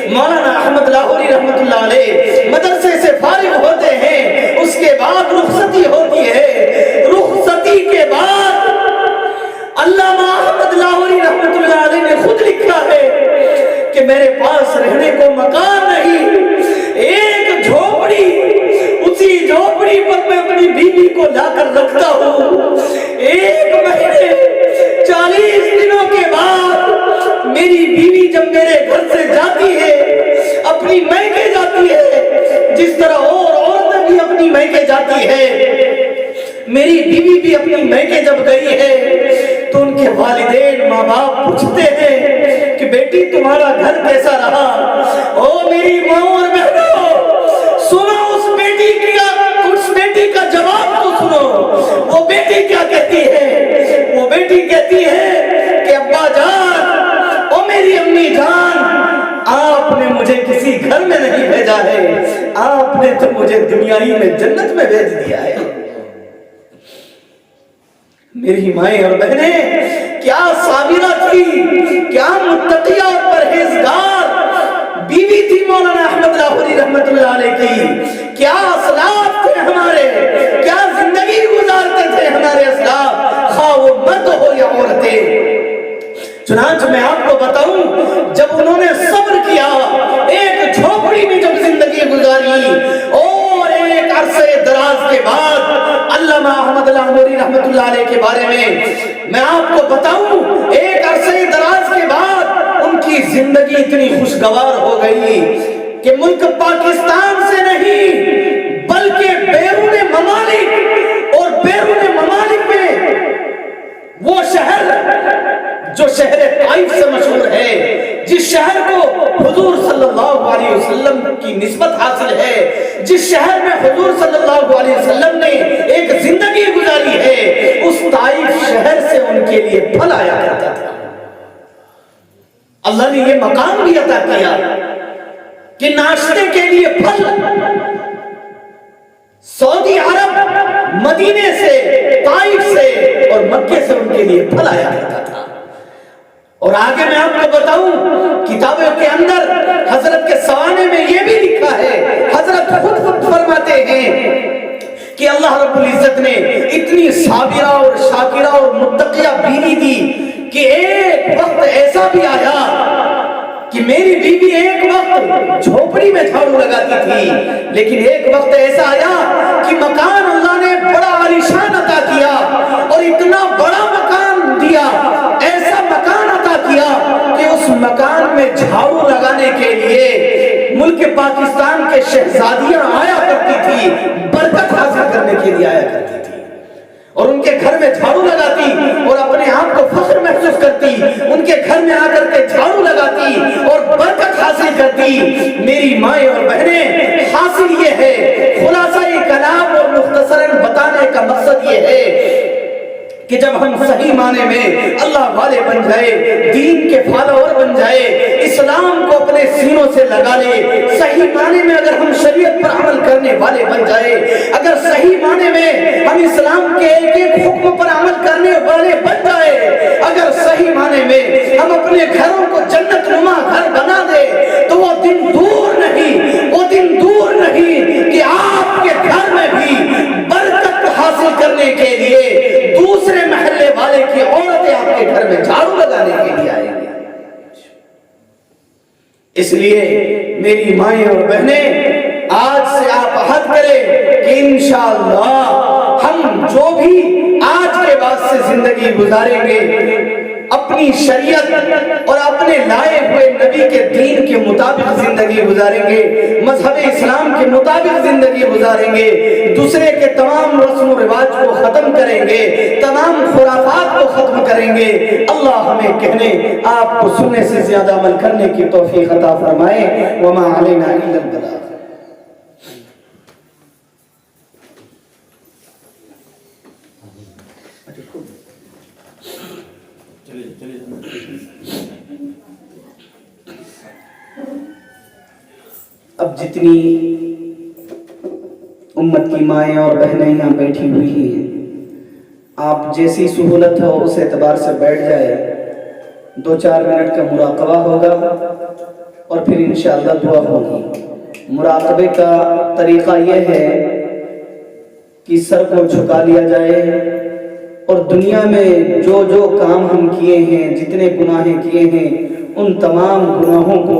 مولانا احمد لاہوری رحمت اللہ علیہ مدرسے سے فارغ ہوتے ہیں، اس کے بعد رخصتی ہوتی ہے. رخصتی کے بعد علامہ احمد لاہوری رحمت اللہ علیہ نے خود لکھا ہے کہ میرے پاس رہنے کو مکان نہیں، ایک جھوپڑی، اسی جھوپڑی پر میں اپنی بیوی کو لا کر رکھتا ہوں. 1 مہینے 40 دنوں کے بعد میری بیوی جب میرے گھر سے جاتی ہے، اپنی میکے جاتی ہے، جس طرح اور عورتیں بھی اپنی میکے جاتی ہے، میری بیوی بھی اپنی میکے جب گئی ہے تو ان کے والدین ماں باپ پوچھتے ہیں کہ بیٹی تمہارا گھر کیسا رہا. او میری ماں اور بہنوں، سنو اس بیٹی کا جواب تو سنو. وہ بیٹی کیا کہتی ہے؟ وہ بیٹی کہتی ہے کہ ابا جان، او میری امی جان، آپ نے مجھے کسی گھر میں نہیں بھیجا ہے، آپ نے تو مجھے دنیائی میں جنت میں بھیج دیا ہے. میری مائیں اور بہنیں، کیا صابرہ تھی، کیا متقیہ اور پرہیزگار بیوی تھی مولانا احمد لاہوری رحمت اللہ علیہ کی. کیا اسلاف تھے ہمارے، کیا زندگی گزارتے تھے ہمارے اسلاف، خواہ وہ مرد ہو یا عورتیں. چنانچہ میں آپ کو بتاؤں، جب انہوں نے صبر کیا، ایک جھوپڑی میں جب زندگی گزاری، اور ایک عرصے دراز کے بعد علامہ احمد لاہوری رحمت اللہ علیہ کے بارے میں آپ کو بتاؤں، ایک عرصے دراز کے بعد ان کی زندگی اتنی خوشگوار ہو گئی کہ ملک پاکستان سے نہیں بلکہ بیرون ممالک، اور بیرون ممالک میں وہ شہر جو شہر طائف سے مشہور ہے، جس شہر کو حضور صلی اللہ علیہ وسلم کی نسبت حاصل ہے، جس شہر میں حضور صلی اللہ علیہ وسلم نے ایک زندگی گزاری ہے، اس طائف شہر سے ان کے لیے پھل آیا کرتا تھا. اللہ نے یہ مقام بھی عطا کیا کہ ناشتے کے لیے پھل سعودی عرب، مدینے سے، طائف سے اور مکے سے ان کے لیے پھل آیا کرتا تھا. اور آگے میں آپ کو بتاؤں، کتابوں کے اندر حضرت کے سوانے میں یہ بھی لکھا ہے، حضرت خود فرماتے ہیں کہ اللہ رب العزت نے اتنی صابرہ اور شاکرہ اور متقیہ بیوی دی کہ ایک وقت ایسا بھی آیا کہ میری بیوی ایک وقت جھوپڑی میں جھاڑو لگاتی تھی، لیکن ایک وقت ایسا آیا کہ مکان اللہ نے بڑا عالیشان عطا کیا، اور اتنا بڑا مکان دیا، ایسا مکان عطا کیا کہ اس مکان میں جھاڑو لگانے کے لیے ملک پاکستان کے شہزادیاں آیا کرتی تھی، برکت حاصل کرنے کے لیے آیا کرتی تھی، اور ان کے گھر میں جھاڑو لگاتی اور اپنے آپ کو فخر محسوس کرتی، ان کے گھر میں آ کر کے جھاڑو لگاتی اور برکت حاصل کرتی. میری مائیں اور بہنیں، حاصل یہ ہے، خلاصہ کلام اور مختصراً بتانے کا مقصد یہ ہے کہ جب ہم صحیح معنی میں اللہ والے بن جائے، دین کے فالوور بن جائے، اسلام کو اپنے سینوں سے لگا لے، صحیح معنی میں اگر ہم شریعت پر عمل کرنے والے بن جائے، اگر صحیح معنی میں ہم اسلام کے ایک ایک حکم پر عمل کرنے والے بن جائے، اگر صحیح معنی میں ہم اپنے گھروں کو جنت نما گھر بنا دے، تو وہ دن دور نہیں، وہ دن دور نہیں کہ آپ کے گھر میں بھی برکت حاصل کرنے کے لیے دوسرے محلے والے کی عورتیں آپ کے گھر میں جھاڑو لگانے کے لیے آئیں گے. اس لیے میری مائیں اور بہنیں، آج سے آپ عہد کریں کہ انشاءاللہ ہم جو بھی آج کے بعد سے زندگی گزاریں گے، اپنی شریعت اور اپنے لائے ہوئے نبی کے دین کے مطابق زندگی گزاریں گے، مذہب اسلام کے مطابق زندگی گزاریں گے، دوسرے کے تمام رسم و رواج کو ختم کریں گے، تمام خرافات کو ختم کریں گے. اللہ ہمیں کہنے آپ کو سننے سے زیادہ عمل کرنے کی توفیق عطا فرمائے. وما علینا الا البلاغ. اب جتنی امت کی مائیں اور بہنیں یہاں بیٹھی ہوئی ہیں، آپ جیسی سہولت ہو اس اعتبار سے بیٹھ جائے، 2-4 منٹ کا مراقبہ ہوگا اور پھر انشاءاللہ دعا ہوگی۔ مراقبے کا طریقہ یہ ہے کہ سر کو جھکا لیا جائے اور دنیا میں جو جو کام ہم کیے ہیں، جتنے گناہیں کیے ہیں، ان تمام گناہوں کو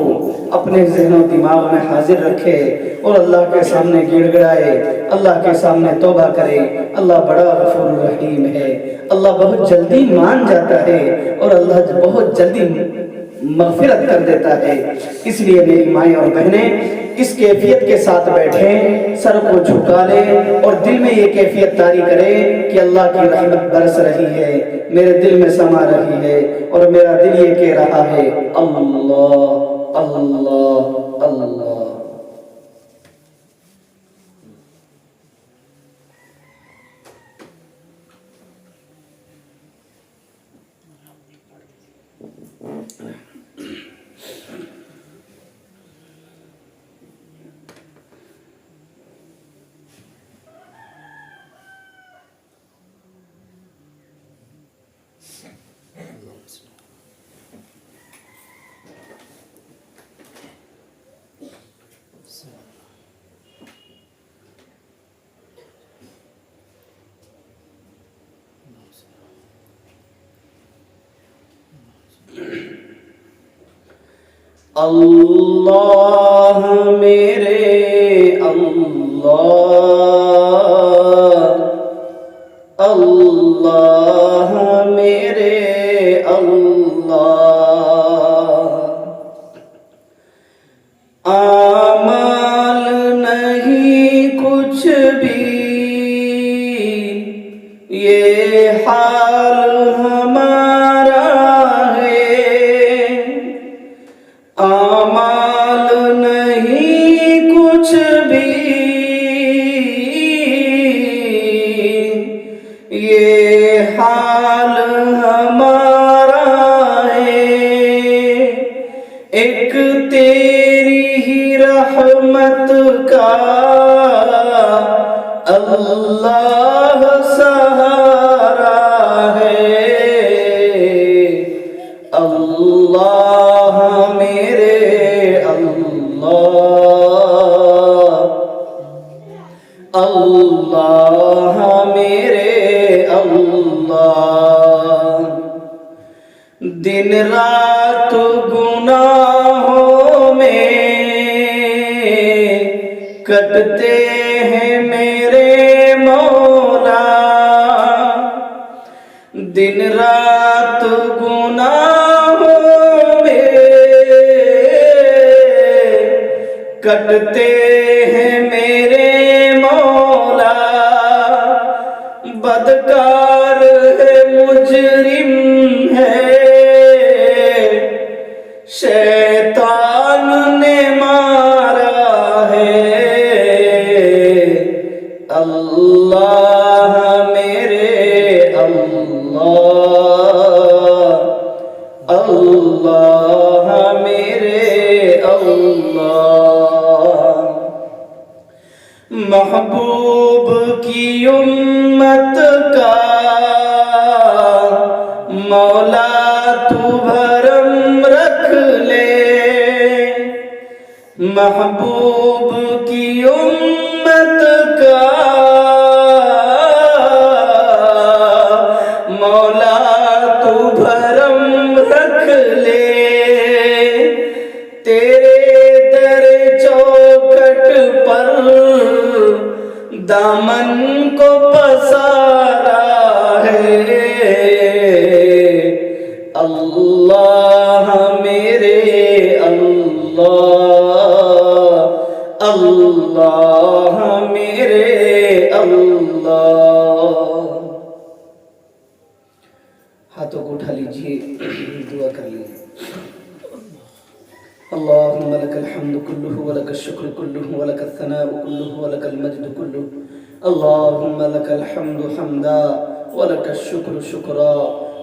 اپنے ذہن و دماغ میں حاضر رکھے اور اللہ کے سامنے گڑ گڑائے، اللہ کے سامنے توبہ کرے۔ اللہ بڑا غفور رحیم ہے، اللہ بہت جلدی مان جاتا ہے اور اللہ بہت جلدی مغفرت کر دیتا ہے۔ اس لیے میری مائیں اور بہنیں اس کیفیت کے ساتھ بیٹھیں، سر کو جھکا لیں اور دل میں یہ کیفیت طاری کریں کہ اللہ کی رحمت برس رہی ہے، میرے دل میں سما رہی ہے اور میرا دل یہ کہہ رہا ہے اللہ اللہ اللہ۔ اللہ میرے اللہ، اللہ میرے اللہ، اعمال نہیں کچھ بھی، یہ حال ہمارا اعمال نہیں کچھ بھی، یہ حال ہمارا ہے، ایک تیری ہی رحمت کا اللہ سہارا ہے، اللہ میرے اللہ، اللہ میرے اللہ، دن رات گناہوں میں کٹتے ہیں میرے مولا، دن رات گناہوں کٹتے ہیں میرے مولا، بدکار ہے مجرم ہے، شیطان نے مارا ہے، اللہ میرے اللہ، اللہ میرے اللہ، محبوب کی امت کا مولا تو بھرم رکھ لے، محبوب کی امت کا مولا تو بھرم رکھ لے، تیرے در چوکھٹ پر دامن کو پسارا ہے، اللہ میرے اللہ، اللہ میرے اللہ۔ ہاتھوں کو اٹھا لیجئے، دعا کر لیجئے۔ اللهم لك الحمد كله ولك الشكر كله ولك الثناء كله ولك المجد كله، اللهم لك الحمد حمدا ولك الشكر شكرا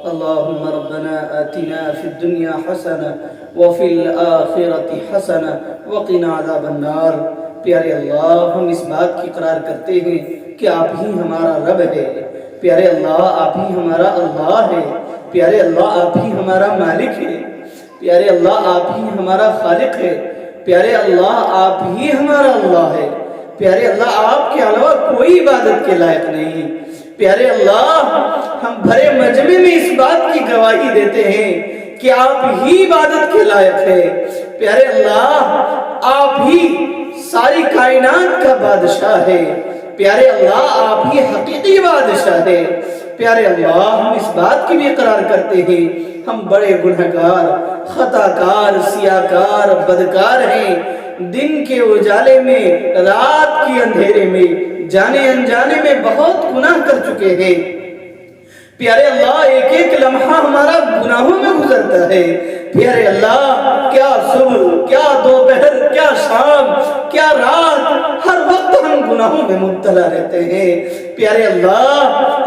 اللهم ربنا آتنا في الدنيا حسنة وفي الآخرة حسنة وقنا عذاب النار۔ پیارے اللہ، ہم اس بات کی اقرار کرتے ہیں کہ آپ ہی ہمارا رب ہے۔ پیارے اللہ، آپ ہی ہمارا اللہ ہے۔ پیارے اللہ، آپ ہی ہمارا مالک ہے۔ پیارے اللہ، آپ ہی ہمارا خالق ہے۔ پیارے اللہ، آپ ہی ہمارا اللہ ہے۔ پیارے اللہ، آپ کے علاوہ کوئی عبادت کے لائق نہیں۔ پیارے اللہ، ہم بھرے مجمع میں اس بات کی گواہی دیتے ہیں کہ آپ ہی عبادت کے لائق ہے۔ پیارے اللہ، آپ ہی ساری کائنات کا بادشاہ ہے۔ پیارے اللہ، آپ ہی حقیقی بادشاہ ہے۔ پیارے اللہ، ہم اس بات کی بھی اقرار کرتے ہیں ہم بڑے گنہگار، خطاکار، سیاہکار، بدکار ہیں۔ دن کے اجالے میں، رات کے اندھیرے میں، جانے انجانے میں بہت گناہ کر چکے ہیں۔ پیارے اللہ، ایک ایک لمحہ ہمارا گناہوں میں گزرتا ہے۔ پیارے اللہ، کیا صبح، کیا دوپہر، کیا شام، کیا رات، ہر وقت ہم گناہوں میں مبتلا رہتے ہیں۔ پیارے اللہ،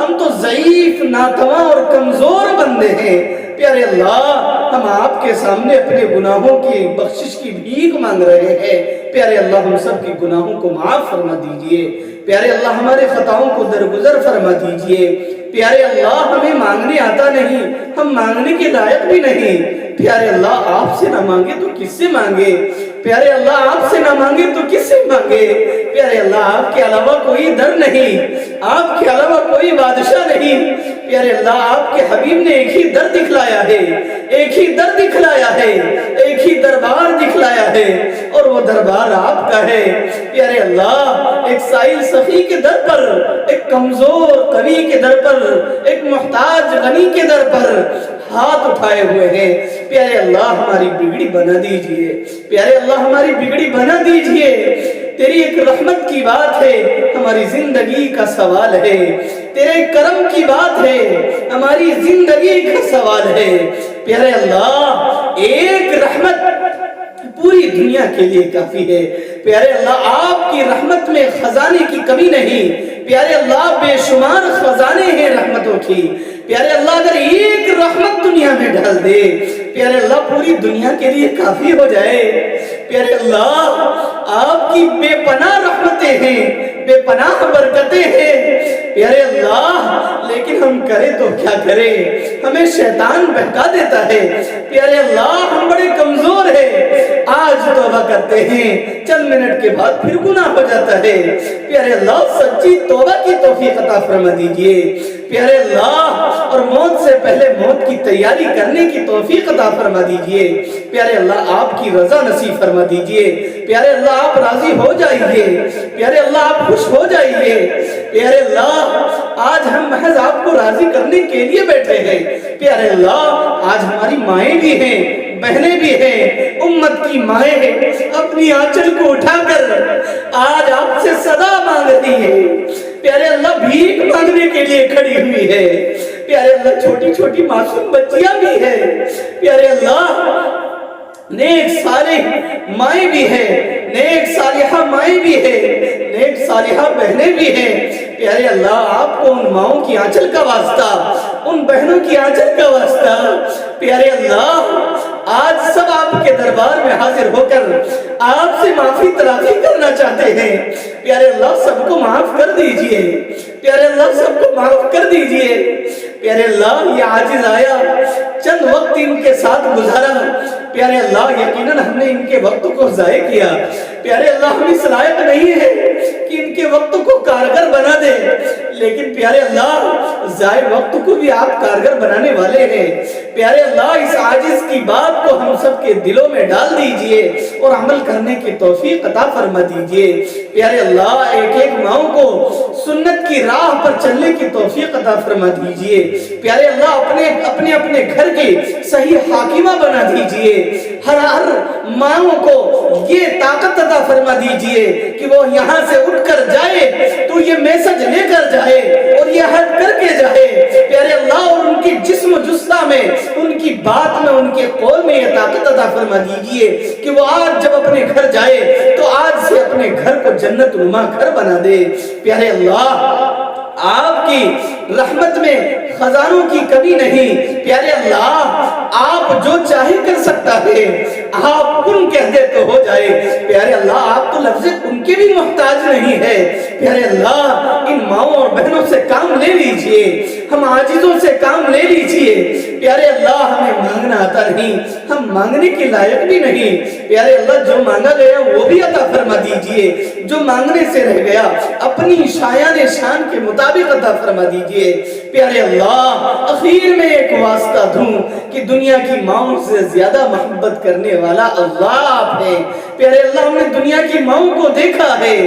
ہم تو ضعیف، ناتواں اور کمزور بندے ہیں۔ پیارے اللہ، ہم آپ کے سامنے اپنے گناہوں کی بخشش کی بھیک مانگ رہے ہیں۔ پیارے اللہ، ہم سب کی گناہوں کو معاف فرما دیجئے۔ پیارے اللہ، ہمارے خطاؤں کو درگزر فرما دیجئے۔ پیارے اللہ، ہمیں مانگنے آتا نہیں، ہم مانگنے کے لائق بھی نہیں۔ پیارے اللہ، آپ سے نہ مانگے تو کس سے مانگے؟ پیارے اللہ، آپ سے نہ مانگے تو کس سے مانگے؟ پیارے اللہ، آپ کے علاوہ کوئی در نہیں، آپ کے علاوہ کوئی بادشاہ نہیں۔ پیارے اللہ، آپ کے حبیب نے ایک ہی در دکھلایا ہے، ایک ہی در دکھلایا ہے، ایک ہی دربار دکھلایا ہے، اور وہ دربار آپ کا ہے۔ پیارے اللہ، ایک سائل سخی کے در پر، ایک کمزور قوی کے در پر، ایک محتاج غنی کے در پر ہاتھ اٹھائے ہوئے ہیں۔ پیارے اللہ، ہماری بگڑی بنا دیجئے۔ پیارے اللہ، ہماری بگڑی بنا دیجئے۔ تیری ایک رحمت کی بات ہے، ہماری زندگی کا سوال ہے۔ تیرے کرم کی بات ہے، ہماری زندگی کا سوال ہے۔ پیارے اللہ، ایک رحمت پوری دنیا کے لیے کافی ہے۔ پیارے اللہ، آپ کی رحمت میں خزانے کی کمی نہیں۔ پیارے اللہ، بے شمار خزانے ہیں رحمتوں کی۔ پیارے اللہ، اگر ایک رحمت دنیا میں ڈال دے، پیارے اللہ، پوری دنیا کے لیے کافی ہو جائے۔ پیارے اللہ، آپ کی بے پناہ رحمتیں ہیں، بے پناہ برکتیں ہیں۔ پیارے اللہ، لیکن ہم کریں تو کیا کریں؟ ہمیں شیطان بہکا دیتا ہے۔ پیارے اللہ، ہم بڑے کمزور ہیں۔ آج توبہ کرتے ہیں، چند منٹ کے بعد پھر گناہ ہو جاتا ہے۔ پیارے اللہ، سچی توبہ کی توفیق عطا فرما دیجئے۔ پیارے اللہ، اور موت سے پہلے موت کی تیاری کرنے کی توفیق عطا فرما دیجئے۔ پیارے اللہ، آپ کی رضا نصیب فرما دیجئے۔ پیارے اللہ، آپ راضی ہو جائیے۔ پیارے اللہ، آپ خوش ہو جائیے۔ پیارے اللہ، آج ہم محض آپ کو راضی کرنے کے لیے بیٹھے ہیں۔ پیارے اللہ، آج ہماری مائیں بھی ہیں، بہنیں بھی ہیں، امت کی مائیں ہیں، اپنی آنچل کو اٹھا کر آج آپ سے صدا مانگ رہی ہے۔ پیارے اللہ، بھیک مانگنے کے لیے کھڑی ہوئی ہے۔ پیارے اللہ، چھوٹی چھوٹی معصوم بچیاں بھی ہیں۔ پیارے اللہ، نیک صالح مائیں بھی ہیں، نیک صالحہ مائیں بھی ہیں، نیک صالحہ بہنیں بھی ہیں۔ پیارے اللہ، آپ کو ان ماؤں کی آنچل کا واسطہ، ان بہنوں کی آنچل کا واسطہ۔ پیارے اللہ، آج سب آپ کے دربار میں حاضر ہو کر آپ سے معافی تلافی کرنا چاہتے ہیں۔ پیارے اللہ، سب کو معاف کر دیجئے۔ پیارے اللہ، سب کو معاف کر دیجئے۔ پیارے اللہ، یہ عاجز آیا، چند وقت ان کے ساتھ گزارا۔ پیارے اللہ، یقیناً ہم نے ان کے وقت کو ضائع کیا۔ پیارے اللہ، ہم اس لائق نہیں ہے کہ ان کے وقت کو کارگر بنا دے، لیکن پیارے اللہ، ضائع وقت کو بھی آپ کارگر بنانے والے ہیں۔ پیارے اللہ، اس عاجز کی بات کو ہم سب کے دلوں میں ڈال دیجئے اور عمل کرنے کی توفیق عطا فرما دیجئے۔ پیارے اللہ، ایک ایک ماؤں کو سنت کی راہ پر چلنے کی توفیق عطا فرما دیجئے۔ پیارے اللہ، اپنے گھر کی صحیح حاکمہ بنا دیجئے۔ ہر ماؤں کو یہ طاقت عطا فرما دیجئے کہ وہ یہاں سے اٹھ کر جائے تو یہ میسج لے کر جائے اور یہ حد کر کے جائے۔ پیارے اللہ، اور ان کی جسم و جسہ میں، ان کی بات میں، ان کے قول میں یہ طاقت عطا فرما دیجئے کہ وہ آج جب اپنے گھر جائے تو آج سے اپنے گھر کو جنت نما گھر بنا دے۔ پیارے اللہ، آپ کی رحمت میں خزانوں کی کمی نہیں، جو چاہے کر سکتا ہے، آپ کن کہہ دے تو ہو جائے۔ پیارے اللہ آپ تو لفظ ان کے بھی محتاج نہیں ہے۔ پیارے اللہ ان ماؤں اور بہنوں سے کام لے لیجئے، ہم عاجزوں سے کام لے لیجئے۔ پیارے اللہ ہمیں مانگنا آتا نہیں، ہم مانگنے کے لائق بھی نہیں۔ پیارے اللہ جو مانگا گیا وہ بھی عطا فرما دیجئے، جو مانگنے سے رہ گیا اپنی شایان شان کے مطابق عطا فرما دیجئے۔ پیارے اللہ اخیر میں ایک واسطہ دوں کہ دنیا کی ماؤں سے زیادہ محبت کرنے والا اللہ آپ ہے۔ پیارے اللہ ہم نے دنیا کی ماؤں کو دیکھا ہے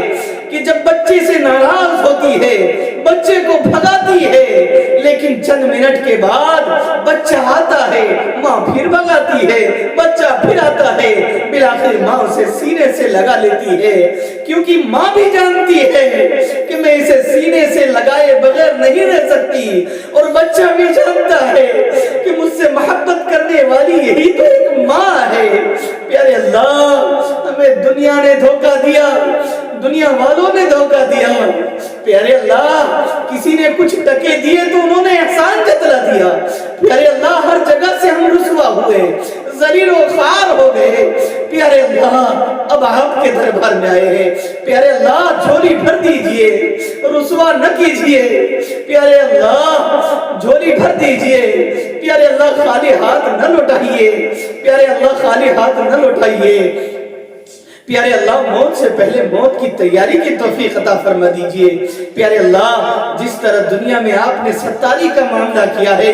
کہ جب بچے سے ناراض ہوتی ہے، بچے کو بھگاتی ہے، لیکن چند منٹ کے بعد بچہ آتا ہے، ماں پھر بھگاتی ہے، بچہ پھر آتا ہے، بالآخر ماں اسے سینے سے لگا لیتی ہے، کیونکہ ماں بھی جانتی ہے کہ میں اسے سینے سے لگائے بغیر نہیں رہ سکتی، اور بچہ بھی جانتا ہے کہ مجھ سے محبت کرنے والی یہی تو ایک ماں ہے۔ پیارے اللہ ہمیں دنیا نے دھوکہ دیا، دنیا والوں نے دھوکہ دیا۔ پیارے اللہ کسی نے کچھ ٹکے دیے تو انہوں نے احسان جتلا دیا۔ پیارے اللہ ہر جگہ سے ہم رسوا ہوئے، ذلیل و خوار ہو گئے۔ پیارے اللہ اب آپ کے دربار میں آئے ہیں، پیارے اللہ جھولی بھر دیجئے، رسوا نہ کیجئے۔ پیارے اللہ جھولی بھر دیجئے، پیارے اللہ خالی ہاتھ نہ لوٹائیے، پیارے اللہ خالی ہاتھ نہ لوٹائیے۔ پیارے اللہ موت سے پہلے موت کی تیاری کی توفیق عطا فرما دیجئے۔ پیارے اللہ جس طرح دنیا میں آپ نے ستاری کا معاملہ کیا ہے،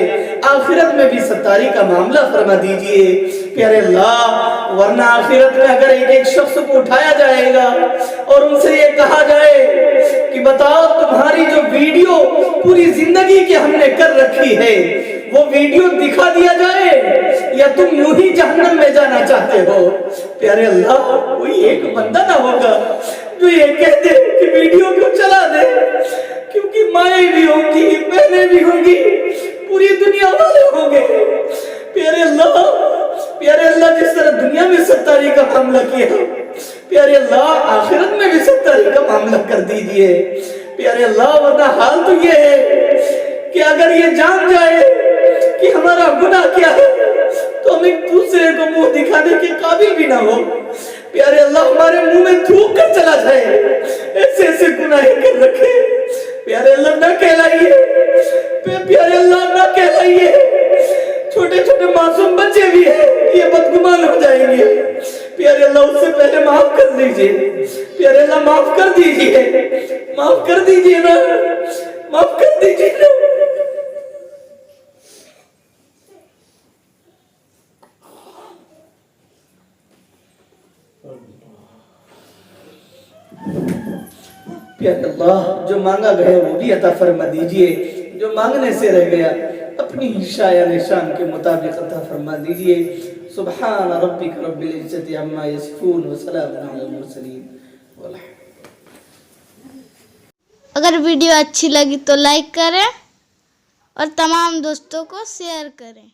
آخرت میں بھی ستاری کا معاملہ فرما دیجئے۔ پیارے اللہ ورنہ آخرت میں اگر ایک شخص کو اٹھایا جائے گا اور ان سے یہ کہا جائے کہ بتاؤ تمہاری جو ویڈیو پوری زندگی کی ہم نے کر رکھی ہے وہ ویڈیو دکھا دیا جائے یا تم یوں ہی جہنم میں جانا چاہتے ہو، پیارے اللہ کوئی ایک بندہ نہ ہوگا جو یہ کہہ دے کہ ویڈیو کیوں چلا دے، کیونکہ مائیں بھی ہوں گی، بہنیں بھی ہوں گی، پوری دنیا والے ہوں گے۔ پیارے اللہ جس طرح دنیا میں ستاری کا معاملہ کیا، پیارے اللہ آخرت میں بھی ستاری کا معاملہ کر دیجئے۔ پیارے اللہ ورنہ حال تو یہ ہے کہ اگر یہ جان جائے کہ ہمارا گناہ کیا ہے تو ہم ایک دوسرے کو منہ دکھانے کے قابل بھی نہ ہو۔ پیارے اللہ ہمارے منہ میں تھوک کر چلا جائے، ایسے ایسے گناہ کر رکھے۔ پیارے اللہ نہ کہلائیے، پیارے اللہ نہ کہلائیے، چھوٹے چھوٹے معصوم بچے بھی ہیں یہ بدگمان ہو جائیں گے۔ پیارے اللہ اس سے پہلے معاف کر دیجئے، پیارے اللہ معاف کر دیجئے، معاف کر دیجئے نا، معاف کر دیجئے نا۔ پیارے اللہ جو مانگا گیا وہ بھی عطا فرما دیجئے، جو مانگنے سے رہ گیا اپنی شایان شان کے مطابق عطا فرما دیجئے۔ سبحان ربک رب العزت عما یصفون وسلام علی المرسلین۔ اگر ویڈیو اچھی لگی تو لائک کریں اور تمام دوستوں کو شیئر کریں۔